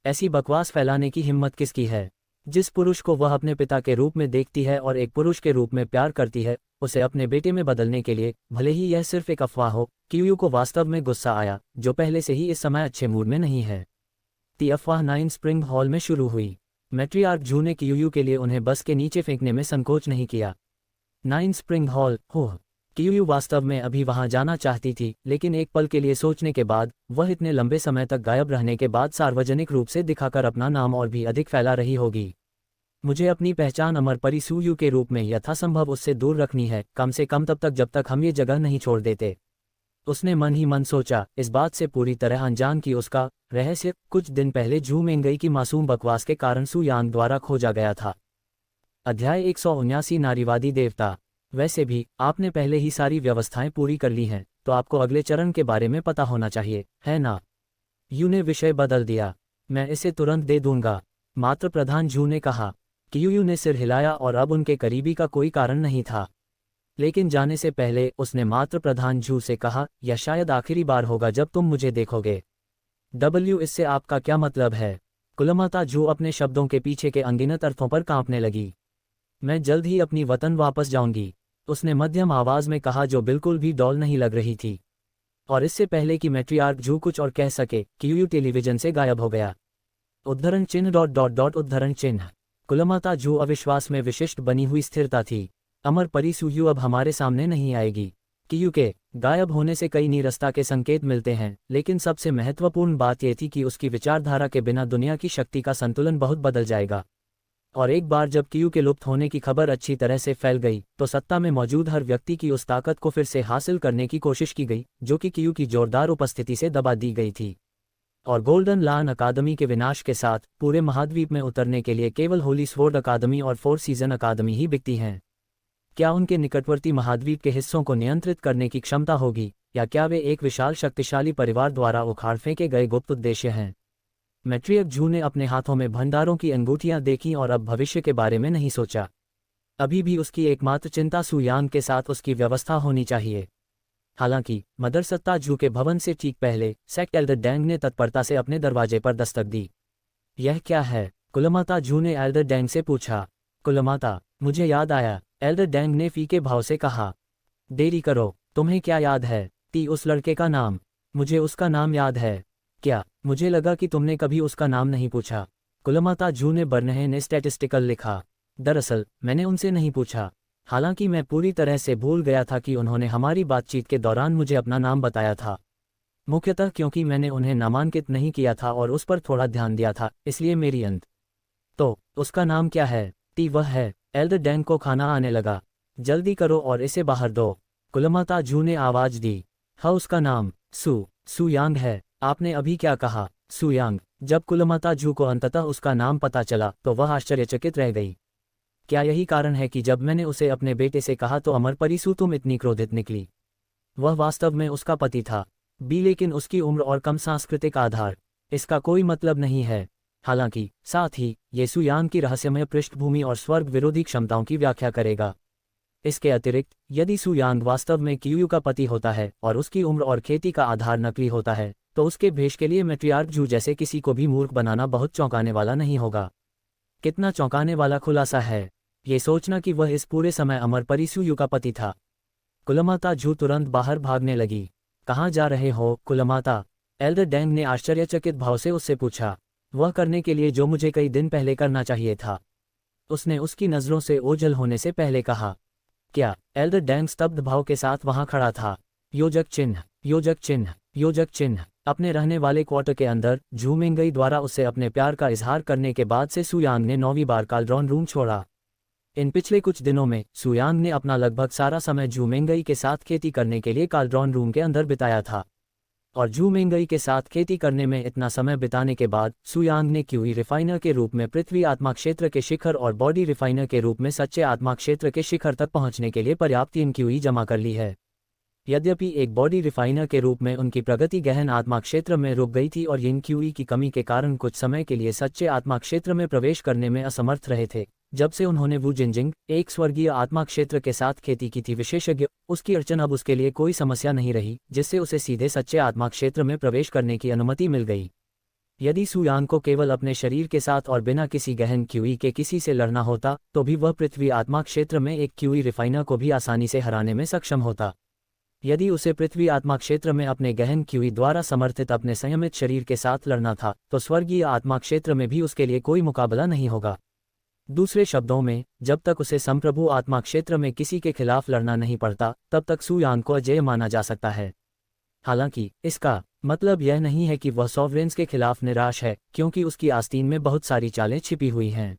ऐसी बकवास फैलाने की हिम्मत किसकी है? जिस पुरुष को वह अपने पिता के रूप में देखती है और एक पुरुष के रूप में प्यार करती है, उसे अपने बेटे में बदलने के लिए, भले ही यह सिर्फ एक अफवाह हो। कियूयू को वास्तव में गुस्सा आया, जो पहले से ही इस समय अच्छे मूड में नहीं है। अफवाह 9 स्प्रिंग हॉल में शुरू हुई। मैट्रियार्क जू ने कियूयू के लिए उन्हें बस के नीचे फेंकने में संकोच नहीं किया। 9 स्प्रिंग हॉल, हो। कियूयू वास्तव में अभी वहां जाना चाहती थी, लेकिन एक पल के लिए सोचने के बाद वह इतने लंबे समय तक गायब रहने के बाद सार्वजनिक रूप से दिखाकर अपना नाम और भी अधिक फैला रही होगी। मुझे अपनी पहचान अमर परी सूयू के रूप में यथासंभव उससे दूर रखनी है, कम से कम तब तक जब तक हम ये जगह नहीं छोड़ देते। उसने मन ही मन सोचा, इस बात से पूरी तरह अनजान कि उसका रहस्य कुछ दिन पहले जू मेंगई की मासूम बकवास के कारण सू यांग द्वारा खोजा गया था। अध्याय 179 नारीवादी देवता। वैसे भी आपने पहले ही सारी व्यवस्थाएं पूरी कर ली हैं, तो आपको अगले चरण के बारे में पता होना चाहिए, है ना? यू ने विषय बदल दिया। मैं इसे तुरंत दे दूंगा, मात्र प्रधान जू ने कहा। कियूयू ने सिर हिलाया और अब उनके करीबी का कोई कारण नहीं था। लेकिन जाने से पहले उसने मात्र प्रधान जू से कहा, यह शायद आखिरी बार होगा जब तुम मुझे देखोगे। इससे आपका क्या मतलब है? कुलमाता जू अपने शब्दों के पीछे के अनगिनत अर्थों पर कांपने लगी। मैं जल्द ही अपनी वतन वापस जाऊंगी, उसने मध्यम आवाज में कहा, जो बिल्कुल भी डॉल नहीं लग रही थी। और इससे पहले कि मैट्रियार्क जू कुछ और कह सके, कियूयू टेलीविजन से गायब हो गया। उद्धरण चिन्ह ... उद्धरण चिन्ह। कुलमाता जू अविश्वास में विशिष्ट बनी हुई स्थिरता थी। अमर परी सूयू अब हमारे सामने नहीं आएगी। कियूयू के गायब होने से कई निरस्ता के संकेत मिलते हैं, लेकिन सबसे महत्वपूर्ण बात यह थी कि उसकी विचारधारा के बिना दुनिया की शक्ति का संतुलन बहुत बदल जाएगा। और एक बार जब कियूयू के लुप्त होने की खबर अच्छी तरह से फैल गई, तो सत्ता में मौजूद हर व्यक्ति की उस ताकत को फिर से हासिल करने की कोशिश की गई जो कि कियूयू की जोरदार उपस्थिति से दबा दी गई थी। और गोल्डन लान अकादमी के विनाश के साथ पूरे महाद्वीप में उतरने के लिए केवल होली स्वॉर्ड अकादमी और 4 सीजन अकादमी ही बिकती हैं। क्या उनके निकटवर्ती महाद्वीप के हिस्सों को नियंत्रित करने की क्षमता होगी? या क्या वे एक विशाल शक्तिशाली परिवार द्वारा उखाड़ फेंके गए गुप्त उद्देश्य हैं? मैट्रियक जू ने अपने हाथों में भंडारों की अंगूठियां देखीं और अब भविष्य के बारे में नहीं सोचा। अभी भी उसकी एकमात्र चिंता सू यांग के साथ उसकी व्यवस्था होनी चाहिए। हालांकि मदरसत्ता जू के भवन से ठीक पहले सेक्ट एल्डर डैंग ने तत्परता से अपने दरवाजे पर दस्तक दी। यह क्या है? कुलमाता जू ने एल्डर डैंग से पूछा। कुलमाता, मुझे याद आया, एल्डर डैंग ने फीके भाव से कहा। देरी करो, तुम्हें क्या याद है? उस लड़के का नाम। मुझे उसका नाम याद है। क्या? मुझे लगा कि तुमने कभी उसका नाम नहीं पूछा। कुलमाता जू ने बर्नहे ने स्टैटिस्टिकल लिखा। दरअसल मैंने उनसे नहीं पूछा। हालांकि मैं पूरी तरह से भूल गया था कि उन्होंने हमारी बातचीत के दौरान मुझे अपना नाम बताया था। मुख्यतः क्योंकि मैंने उन्हें नामांकित नहीं किया था और उस पर थोड़ा ध्यान दिया था, इसलिए मेरी अंत। तो उसका नाम क्या है? वह है। एल्डर डैंग को खाना आने लगा। जल्दी करो और इसे बाहर दो, कुलमाता जू ने आवाज दी। हाँ, उसका नाम सू यांग है। आपने अभी क्या कहा? सू यांग। जब कुलमाता जू को अंततः उसका नाम पता चला तो वह आश्चर्यचकित रह गई। क्या यही कारण है कि जब मैंने उसे अपने बेटे से कहा तो अमर परिसू तुम इतनी क्रोधित निकली? वह वास्तव में उसका पति था। लेकिन उसकी उम्र और कम सांस्कृतिक आधार, इसका कोई मतलब नहीं है। हालांकि साथ ही ये सू यांग की रहस्यमय पृष्ठभूमि और स्वर्ग विरोधी क्षमताओं की व्याख्या करेगा। इसके अतिरिक्त यदि सू यांग वास्तव में क्यूयू का पति होता है और उसकी उम्र और खेती का आधार नकली होता है, तो उसके भेष के लिए मैट्रियार्क जू जैसे किसी को भी मूर्ख बनाना बहुत चौंकाने वाला नहीं होगा। कितना चौंकाने वाला खुलासा है ये सोचना कि वह इस पूरे समय अमर परिसू का पति था। कुलमाता जू तुरंत बाहर भागने लगी। कहाँ जा रहे हो, कुलमाता? एल्डर डैंग ने आश्चर्यचकित भाव से उससे पूछा। वह करने के लिए जो मुझे कई दिन पहले करना चाहिए था, उसने उसकी नज़रों से ओझल होने से पहले कहा। क्या? एल्डर डैंग स्तब्ध भाव के साथ वहां खड़ा था। योजक चिन्ह, योजक चिन्ह, योजक चिन्ह। अपने रहने वाले क्वार्टर के अंदर जू मिंगई द्वारा उससे अपने प्यार का इजहार करने के बाद से सू यांग ने 9वीं बार काल्ड्रॉन रूम छोड़ा। इन पिछले कुछ दिनों में सू यांग ने अपना लगभग सारा समय जू मिंगई के साथ खेती करने के लिए काल्ड्रॉन रूम के अंदर बिताया था। और जू मिंगई के साथ खेती करने में इतना समय बिताने के बाद सू यांग ने क्यूई रिफाइनर के रूप में पृथ्वी आत्मा क्षेत्र के शिखर और बॉडी रिफाइनर के रूप में सच्चे आत्मा क्षेत्र के शिखर तक पहुंचने के लिए पर्याप्त इन क्यूई जमा कर ली है। यद्यपि एक बॉडी रिफाइनर के रूप में उनकी प्रगति गहन आत्मा क्षेत्र में रुक गई थी और इन क्यूई की कमी के कारण कुछ समय के लिए सच्चे आत्मा क्षेत्र में प्रवेश करने में असमर्थ रहे थे। जब से उन्होंने वू जिनजिंग, एक स्वर्गीय आत्मा क्षेत्र के साथ खेती की थी विशेषज्ञ, उसकी अड़चन अब उसके लिए कोई समस्या नहीं रही, जिससे उसे सीधे सच्चे आत्मा क्षेत्र में प्रवेश करने की अनुमति मिल गई। यदि सू यांग को केवल अपने शरीर के साथ और बिना किसी गहन क्यूई के किसी से लड़ना होता, तो भी वह पृथ्वी आत्मा क्षेत्र में एक क्यूई रिफाइनर को भी आसानी से हराने में सक्षम होता। यदि उसे पृथ्वी आत्मा क्षेत्र में अपने गहन क्यूई द्वारा समर्थित अपने संयमित शरीर के साथ लड़ना था, तो स्वर्गीय आत्मा क्षेत्र में भी उसके लिए कोई मुकाबला नहीं होगा। दूसरे शब्दों में, जब तक उसे संप्रभु आत्मा क्षेत्र में किसी के खिलाफ लड़ना नहीं पड़ता, तब तक सू यांग को अजेय माना जा सकता है। हालांकि इसका मतलब यह नहीं है कि वह सॉवरेन्स के खिलाफ निराश है, क्योंकि उसकी आस्तीन में बहुत सारी चालें छिपी हुई हैं।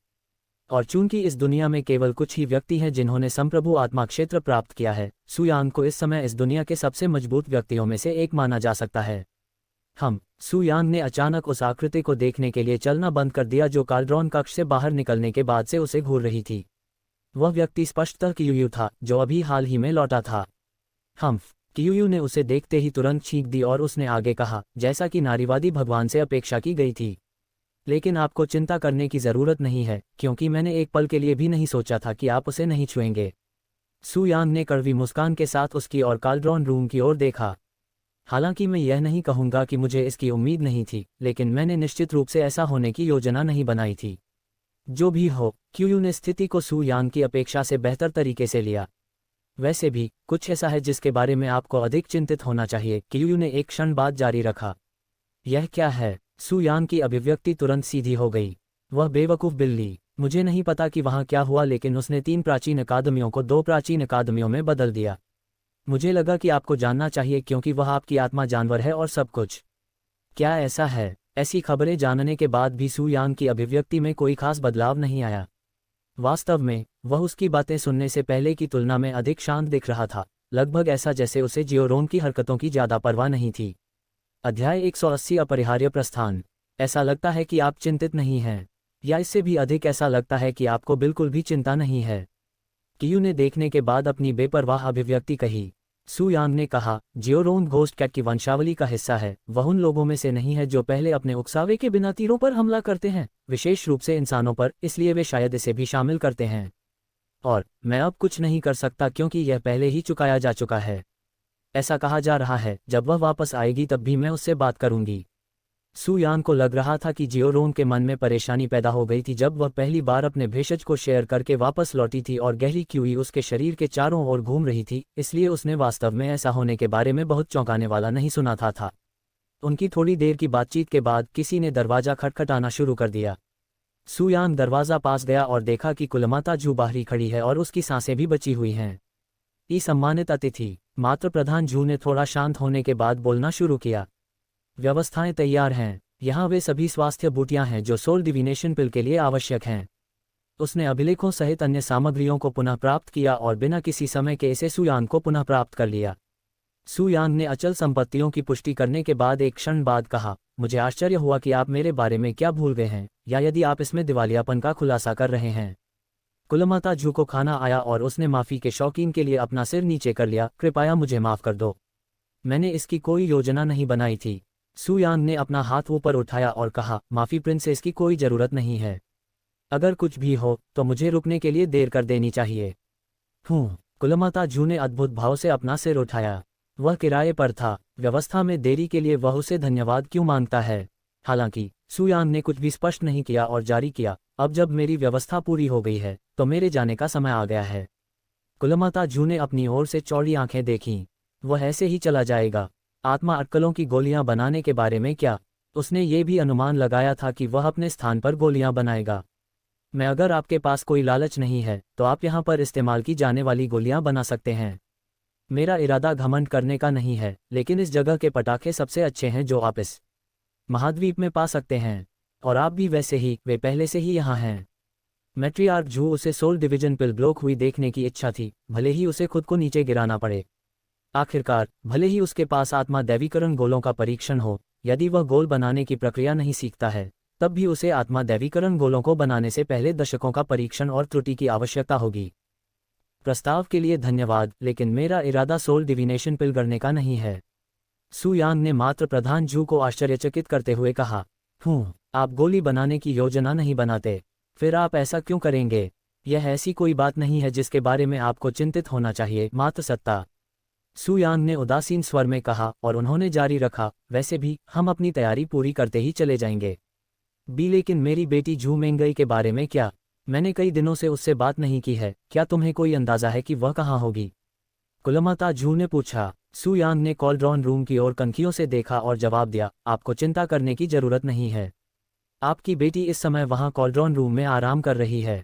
और चूंकि इस दुनिया में केवल कुछ ही व्यक्ति हैं जिन्होंने संप्रभु आत्मा क्षेत्र प्राप्त किया है, सू यांग को इस समय इस दुनिया के सबसे मजबूत व्यक्तियों में से एक माना जा सकता है। सू यांग ने अचानक उस आकृति को देखने के लिए चलना बंद कर दिया जो काल्ड्रॉन कक्ष से बाहर निकलने के बाद से उसे घूर रही थी। वह व्यक्ति स्पष्टतः क्यूयू था, जो अभी हाल ही में लौटा था। क्यूयू ने उसे देखते ही तुरंत छींक दी और उसने आगे कहा, जैसा कि नारीवादी भगवान से अपेक्षा की गई थी। लेकिन आपको चिंता करने की जरूरत नहीं है, क्योंकि मैंने एक पल के लिए भी नहीं सोचा था कि आप उसे नहीं छुएंगे। सू यांग ने कड़वी मुस्कान के साथ उसकी और काल्ड्रॉन रूम की ओर देखा। हालांकि मैं यह नहीं कहूंगा कि मुझे इसकी उम्मीद नहीं थी, लेकिन मैंने निश्चित रूप से ऐसा होने की योजना नहीं बनाई थी। जो भी हो, क्यूयू ने स्थिति को सू यांग की अपेक्षा से बेहतर तरीके से लिया। वैसे भी कुछ ऐसा है जिसके बारे में आपको अधिक चिंतित होना चाहिए, क्यूयू ने एक क्षण बाद जारी रखा। यह क्या है? सू यांग की अभिव्यक्ति तुरंत सीधी हो गई। वह बेवकूफ़ बिल्ली। मुझे नहीं पता कि वहाँ क्या हुआ, लेकिन उसने 3 प्राचीन अकादमियों को 2 प्राचीन अकादमियों में बदल दिया। मुझे लगा कि आपको जानना चाहिए क्योंकि वह आपकी आत्मा जानवर है और सब कुछ। क्या ऐसा है? ऐसी खबरें जानने के बाद भी सू यांग की अभिव्यक्ति में कोई खास बदलाव नहीं आया। वास्तव में वह उसकी बातें सुनने से पहले की तुलना में अधिक शांत दिख रहा था, लगभग ऐसा जैसे उसे जियोरोन की हरकतों की ज़्यादा परवाह नहीं थी। अध्याय 180 अपरिहार्य प्रस्थान। ऐसा लगता है कि आप चिंतित नहीं हैं, या इससे भी अधिक ऐसा लगता है कि आपको बिल्कुल भी चिंता नहीं है। क्यू ने देखने के बाद अपनी बेपरवाह अभिव्यक्ति कही। सू यांग ने कहा, जियोरोंग घोस्ट कैट की वंशावली का हिस्सा है। वह उन लोगों में से नहीं है जो पहले अपने उकसावे के बिना तीरों पर हमला करते हैं, विशेष रूप से इंसानों पर, इसलिए वे शायद इसे भी शामिल करते हैं। और मैं अब कुछ नहीं कर सकता क्योंकि यह पहले ही चुकाया जा चुका है। ऐसा कहा जा रहा है जब वह वापस आएगी तब भी मैं उससे बात करूंगी। सू यान को लग रहा था कि जियोरोंग के मन में परेशानी पैदा हो गई थी जब वह पहली बार अपने भेषज को शेयर करके वापस लौटी थी और गहरी क्यूई उसके शरीर के चारों ओर घूम रही थी, इसलिए उसने वास्तव में ऐसा होने के बारे में बहुत चौंकाने वाला नहीं सुना था। उनकी थोड़ी देर की बातचीत के बाद किसी ने दरवाजा खटखटाना शुरू कर दिया। सू यान दरवाजा पास गया और देखा कि कुलमाता जू बाहरी खड़ी है और उसकी सांसें भी बची हुई हैं। सम्मानित अतिथि, मात्र प्रधान जू ने थोड़ा शांत होने के बाद बोलना शुरू किया। व्यवस्थाएं तैयार हैं। यहाँ वे सभी स्वास्थ्य बूटियां हैं जो सोल डिविनेशन पिल के लिए आवश्यक हैं। उसने अभिलेखों सहित अन्य सामग्रियों को पुनः प्राप्त किया और बिना किसी समय के इसे सू यान को पुनः प्राप्त कर लिया। सू यान ने अचल संपत्तियों की पुष्टि करने के बाद एक क्षण बाद कहा, मुझे आश्चर्य हुआ कि आप मेरे बारे में क्या भूल गए हैं, या यदि आप इसमें दिवालियापन का खुलासा कर रहे हैं। कुलमाता जू को खाना आया और उसने माफ़ी के शौकीन के लिए अपना सिर नीचे कर लिया। कृपया मुझे माफ़ कर दो, मैंने इसकी कोई योजना नहीं बनाई थी। सू यान ने अपना हाथ ऊपर उठाया और कहा, माफ़ी प्रिंसेस की कोई ज़रूरत नहीं है। अगर कुछ भी हो तो मुझे रुकने के लिए देर कर देनी चाहिए। कुलमाता जू ने अद्भुत भाव से अपना सिर उठाया। वह किराए पर था। व्यवस्था में देरी के लिए वह उसे धन्यवाद क्यों मांगता है। हालांकि सू यान ने कुछ भी स्पष्ट नहीं किया और जारी किया, अब जब मेरी व्यवस्था पूरी हो गई है तो मेरे जाने का समय आ गया है। कुलमाता जू ने अपनी ओर से चौड़ी आंखें देखीं। वह ऐसे ही चला जाएगा। आत्मा अटकलों की गोलियां बनाने के बारे में क्या? उसने ये भी अनुमान लगाया था कि वह अपने स्थान पर गोलियां बनाएगा। मैं अगर आपके पास कोई लालच नहीं है तो आप यहाँ पर इस्तेमाल की जाने वाली गोलियां बना सकते हैं। मेरा इरादा घमंड करने का नहीं है, लेकिन इस जगह के पटाखे सबसे अच्छे हैं जो आप इस महाद्वीप में पा सकते हैं, और आप भी वैसे ही, वे पहले से ही यहाँ हैं। मैट्रियार्क जू उसे सोल डिवीजन पिल ब्लॉक हुई देखने की इच्छा थी, भले ही उसे खुद को नीचे गिराना पड़े। आखिरकार, भले ही उसके पास आत्मा दैवीकरण गोलों का परीक्षण हो, यदि वह गोल बनाने की प्रक्रिया नहीं सीखता है तब भी उसे आत्मा दैवीकरण गोलों को बनाने से पहले दशकों का परीक्षण और त्रुटि की आवश्यकता होगी। प्रस्ताव के लिए धन्यवाद, लेकिन मेरा इरादा सोल डिविनेशन पिल गढ़ने का नहीं है। सू यांग ने मात्र प्रधान जू को आश्चर्यचकित करते हुए कहा, आप गोली बनाने की योजना नहीं बनाते, फिर आप ऐसा क्यों करेंगे? यह ऐसी कोई बात नहीं है जिसके बारे में आपको चिंतित होना चाहिए, मात्र सत्ता। सू यांग ने उदासीन स्वर में कहा और उन्होंने जारी रखा, वैसे भी हम अपनी तैयारी पूरी करते ही चले जाएंगे। लेकिन मेरी बेटी जू मेंगई के बारे में क्या? मैंने कई दिनों से उससे बात नहीं की है, क्या तुम्हें कोई अंदाजा है कि वह कहाँ होगी? कुलमाता जू ने पूछा। सू यांग ने कॉल्ड्रॉन रूम की ओर कनखियों से देखा और जवाब दिया, आपको चिंता करने की जरूरत नहीं है। आपकी बेटी इस समय वहाँ कॉल्ड्रॉन रूम में आराम कर रही है।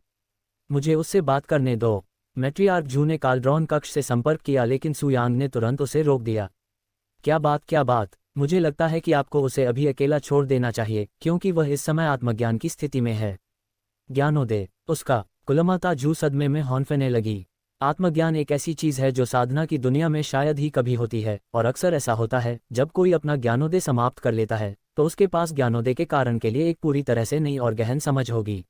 मुझे उससे बात करने दो। मैट्रियार्क जू ने कॉल्ड्रॉन कक्ष से संपर्क किया, लेकिन सू यांग ने तुरंत उसे रोक दिया। क्या बात? मुझे लगता है कि आपको उसे अभी अकेला छोड़ देना चाहिए, क्योंकि वह इस समय आत्मज्ञान की स्थिति में है। ज्ञानोदय उसका। कुलमाता जू सदमे में हौंफने लगी। आत्मज्ञान एक ऐसी चीज है जो साधना की दुनिया में शायद ही कभी होती है, और अक्सर ऐसा होता है जब कोई अपना ज्ञानोदय समाप्त कर लेता है तो उसके पास ज्ञानोदय के कारण के लिए एक पूरी तरह से नई और गहन समझ होगी।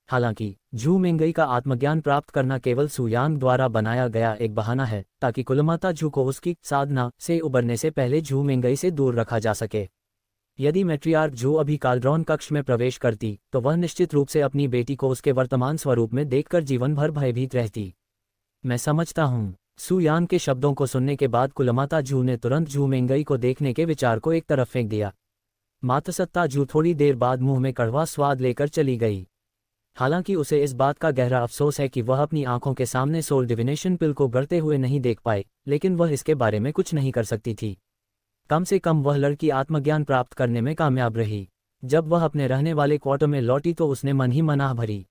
हालांकि जू मेंगई का आत्मज्ञान प्राप्त करना केवल सू यांग द्वारा बनाया गया एक बहाना है ताकि कुलमाता जू को उसकी साधना से उबरने से पहले जू मेंगई से दूर रखा जा सके। यदि मैट्रियार्क जू अभी कॉल्ड्रॉन कक्ष में प्रवेश करती तो वह निश्चित रूप से अपनी बेटी को उसके वर्तमान स्वरूप में देखकर जीवन भर भयभीत रहती। मैं समझता हूँ। सू यांग के शब्दों को सुनने के बाद कुलमाता जू ने तुरंत जू मेंगई को देखने के विचार को एक तरफ फेंक दिया। मातसत्ता जू थोड़ी देर बाद मुंह में कड़वा स्वाद लेकर चली गई। हालांकि उसे इस बात का गहरा अफसोस है कि वह अपनी आंखों के सामने सोल डिविनेशन पिल को गढ़ते हुए नहीं देख पाए, लेकिन वह इसके बारे में कुछ नहीं कर सकती थी। कम से कम वह लड़की आत्मज्ञान प्राप्त करने में कामयाब रही। जब वह अपने रहने वाले क्वार्टर में लौटी तो उसने मन ही मनाह भरी।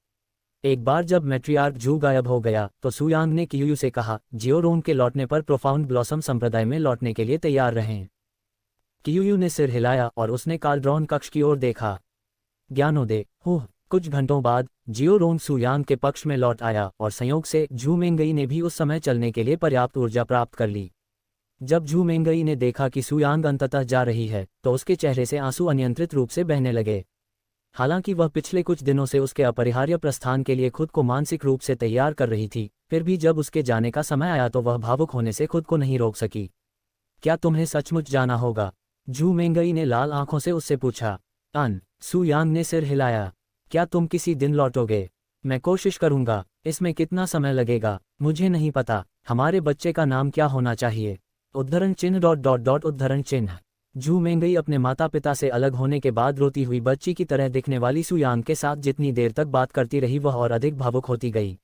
एक बार जब मैट्रियार्क जू गायब हो गया तो सू यांग ने कियूयू से कहा, जियोरोंग के लौटने पर प्रोफाउंड ब्लॉसम संप्रदाय में लौटने के लिए तैयार रहें। कियूयू ने सिर हिलाया और उसने कॉल्ड्रॉन कक्ष की ओर देखा। ज्ञानोदय। कुछ घंटों बाद जियोरोंग सू यांग के पक्ष में लौट आया और संयोग से जू मेंगई ने भी उस समय चलने के लिए पर्याप्त ऊर्जा प्राप्त कर ली। जब जू मेंगई ने देखा कि सू यांग अंततः जा रही है तो उसके चेहरे से आंसू अनियंत्रित रूप से बहने लगे। हालांकि वह पिछले कुछ दिनों से उसके अपरिहार्य प्रस्थान के लिए खुद को मानसिक रूप से तैयार कर रही थी, फिर भी जब उसके जाने का समय आया तो वह भावुक होने से खुद को नहीं रोक सकी। क्या तुम्हें सचमुच जाना होगा? जू मेंगई ने लाल आंखों से उससे पूछा। सू यांग ने सिर हिलाया। क्या तुम किसी दिन लौटोगे? मैं कोशिश करूंगा। इसमें कितना समय लगेगा मुझे नहीं पता। हमारे बच्चे का नाम क्या होना चाहिए? उद्धरण चिन्ह उद्धरण चिन्ह। जू मेंगई अपने माता पिता से अलग होने के बाद रोती हुई बच्ची की तरह दिखने वाली सू यांग के साथ जितनी देर तक बात करती रही वह और अधिक भावुक होती गई।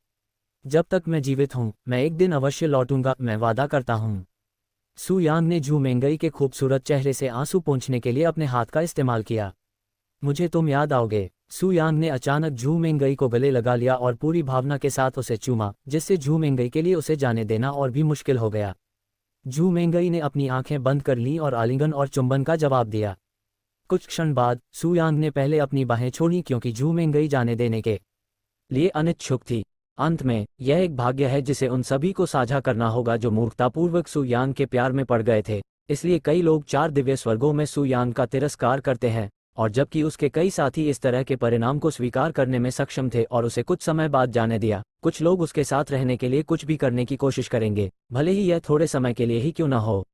जब तक मैं जीवित हूँ मैं एक दिन अवश्य लौटूंगा, मैं वादा करता हूँ। सू यांग ने जू मेंगई के खूबसूरत चेहरे से आंसू पोंछने के लिए अपने हाथ का इस्तेमाल किया। मुझे तुम याद आओगे। सू यांग ने अचानक जू मेंगई को गले लगा लिया और पूरी भावना के साथ उसे चूमा, जिससे जू मेंगई के लिए उसे जाने देना और भी मुश्किल हो गया। जू मेंगई ने अपनी आंखें बंद कर लीं और आलिंगन और चुंबन का जवाब दिया। कुछ क्षण बाद सू यांग ने पहले अपनी बाहें छोड़ी क्योंकि जू मेंगई जाने देने के लिए अनिच्छुक थी। अंत में यह एक भाग्य है जिसे उन सभी को साझा करना होगा जो मूर्खतापूर्वक सू यांग के प्यार में पड़ गए थे। इसलिए कई लोग 4 दिव्य स्वर्गों में सू यांग का तिरस्कार करते हैं, और जबकि उसके कई साथी इस तरह के परिणाम को स्वीकार करने में सक्षम थे और उसे कुछ समय बाद जाने दिया, कुछ लोग उसके साथ रहने के लिए कुछ भी करने की कोशिश करेंगे, भले ही यह थोड़े समय के लिए ही क्यों न हो।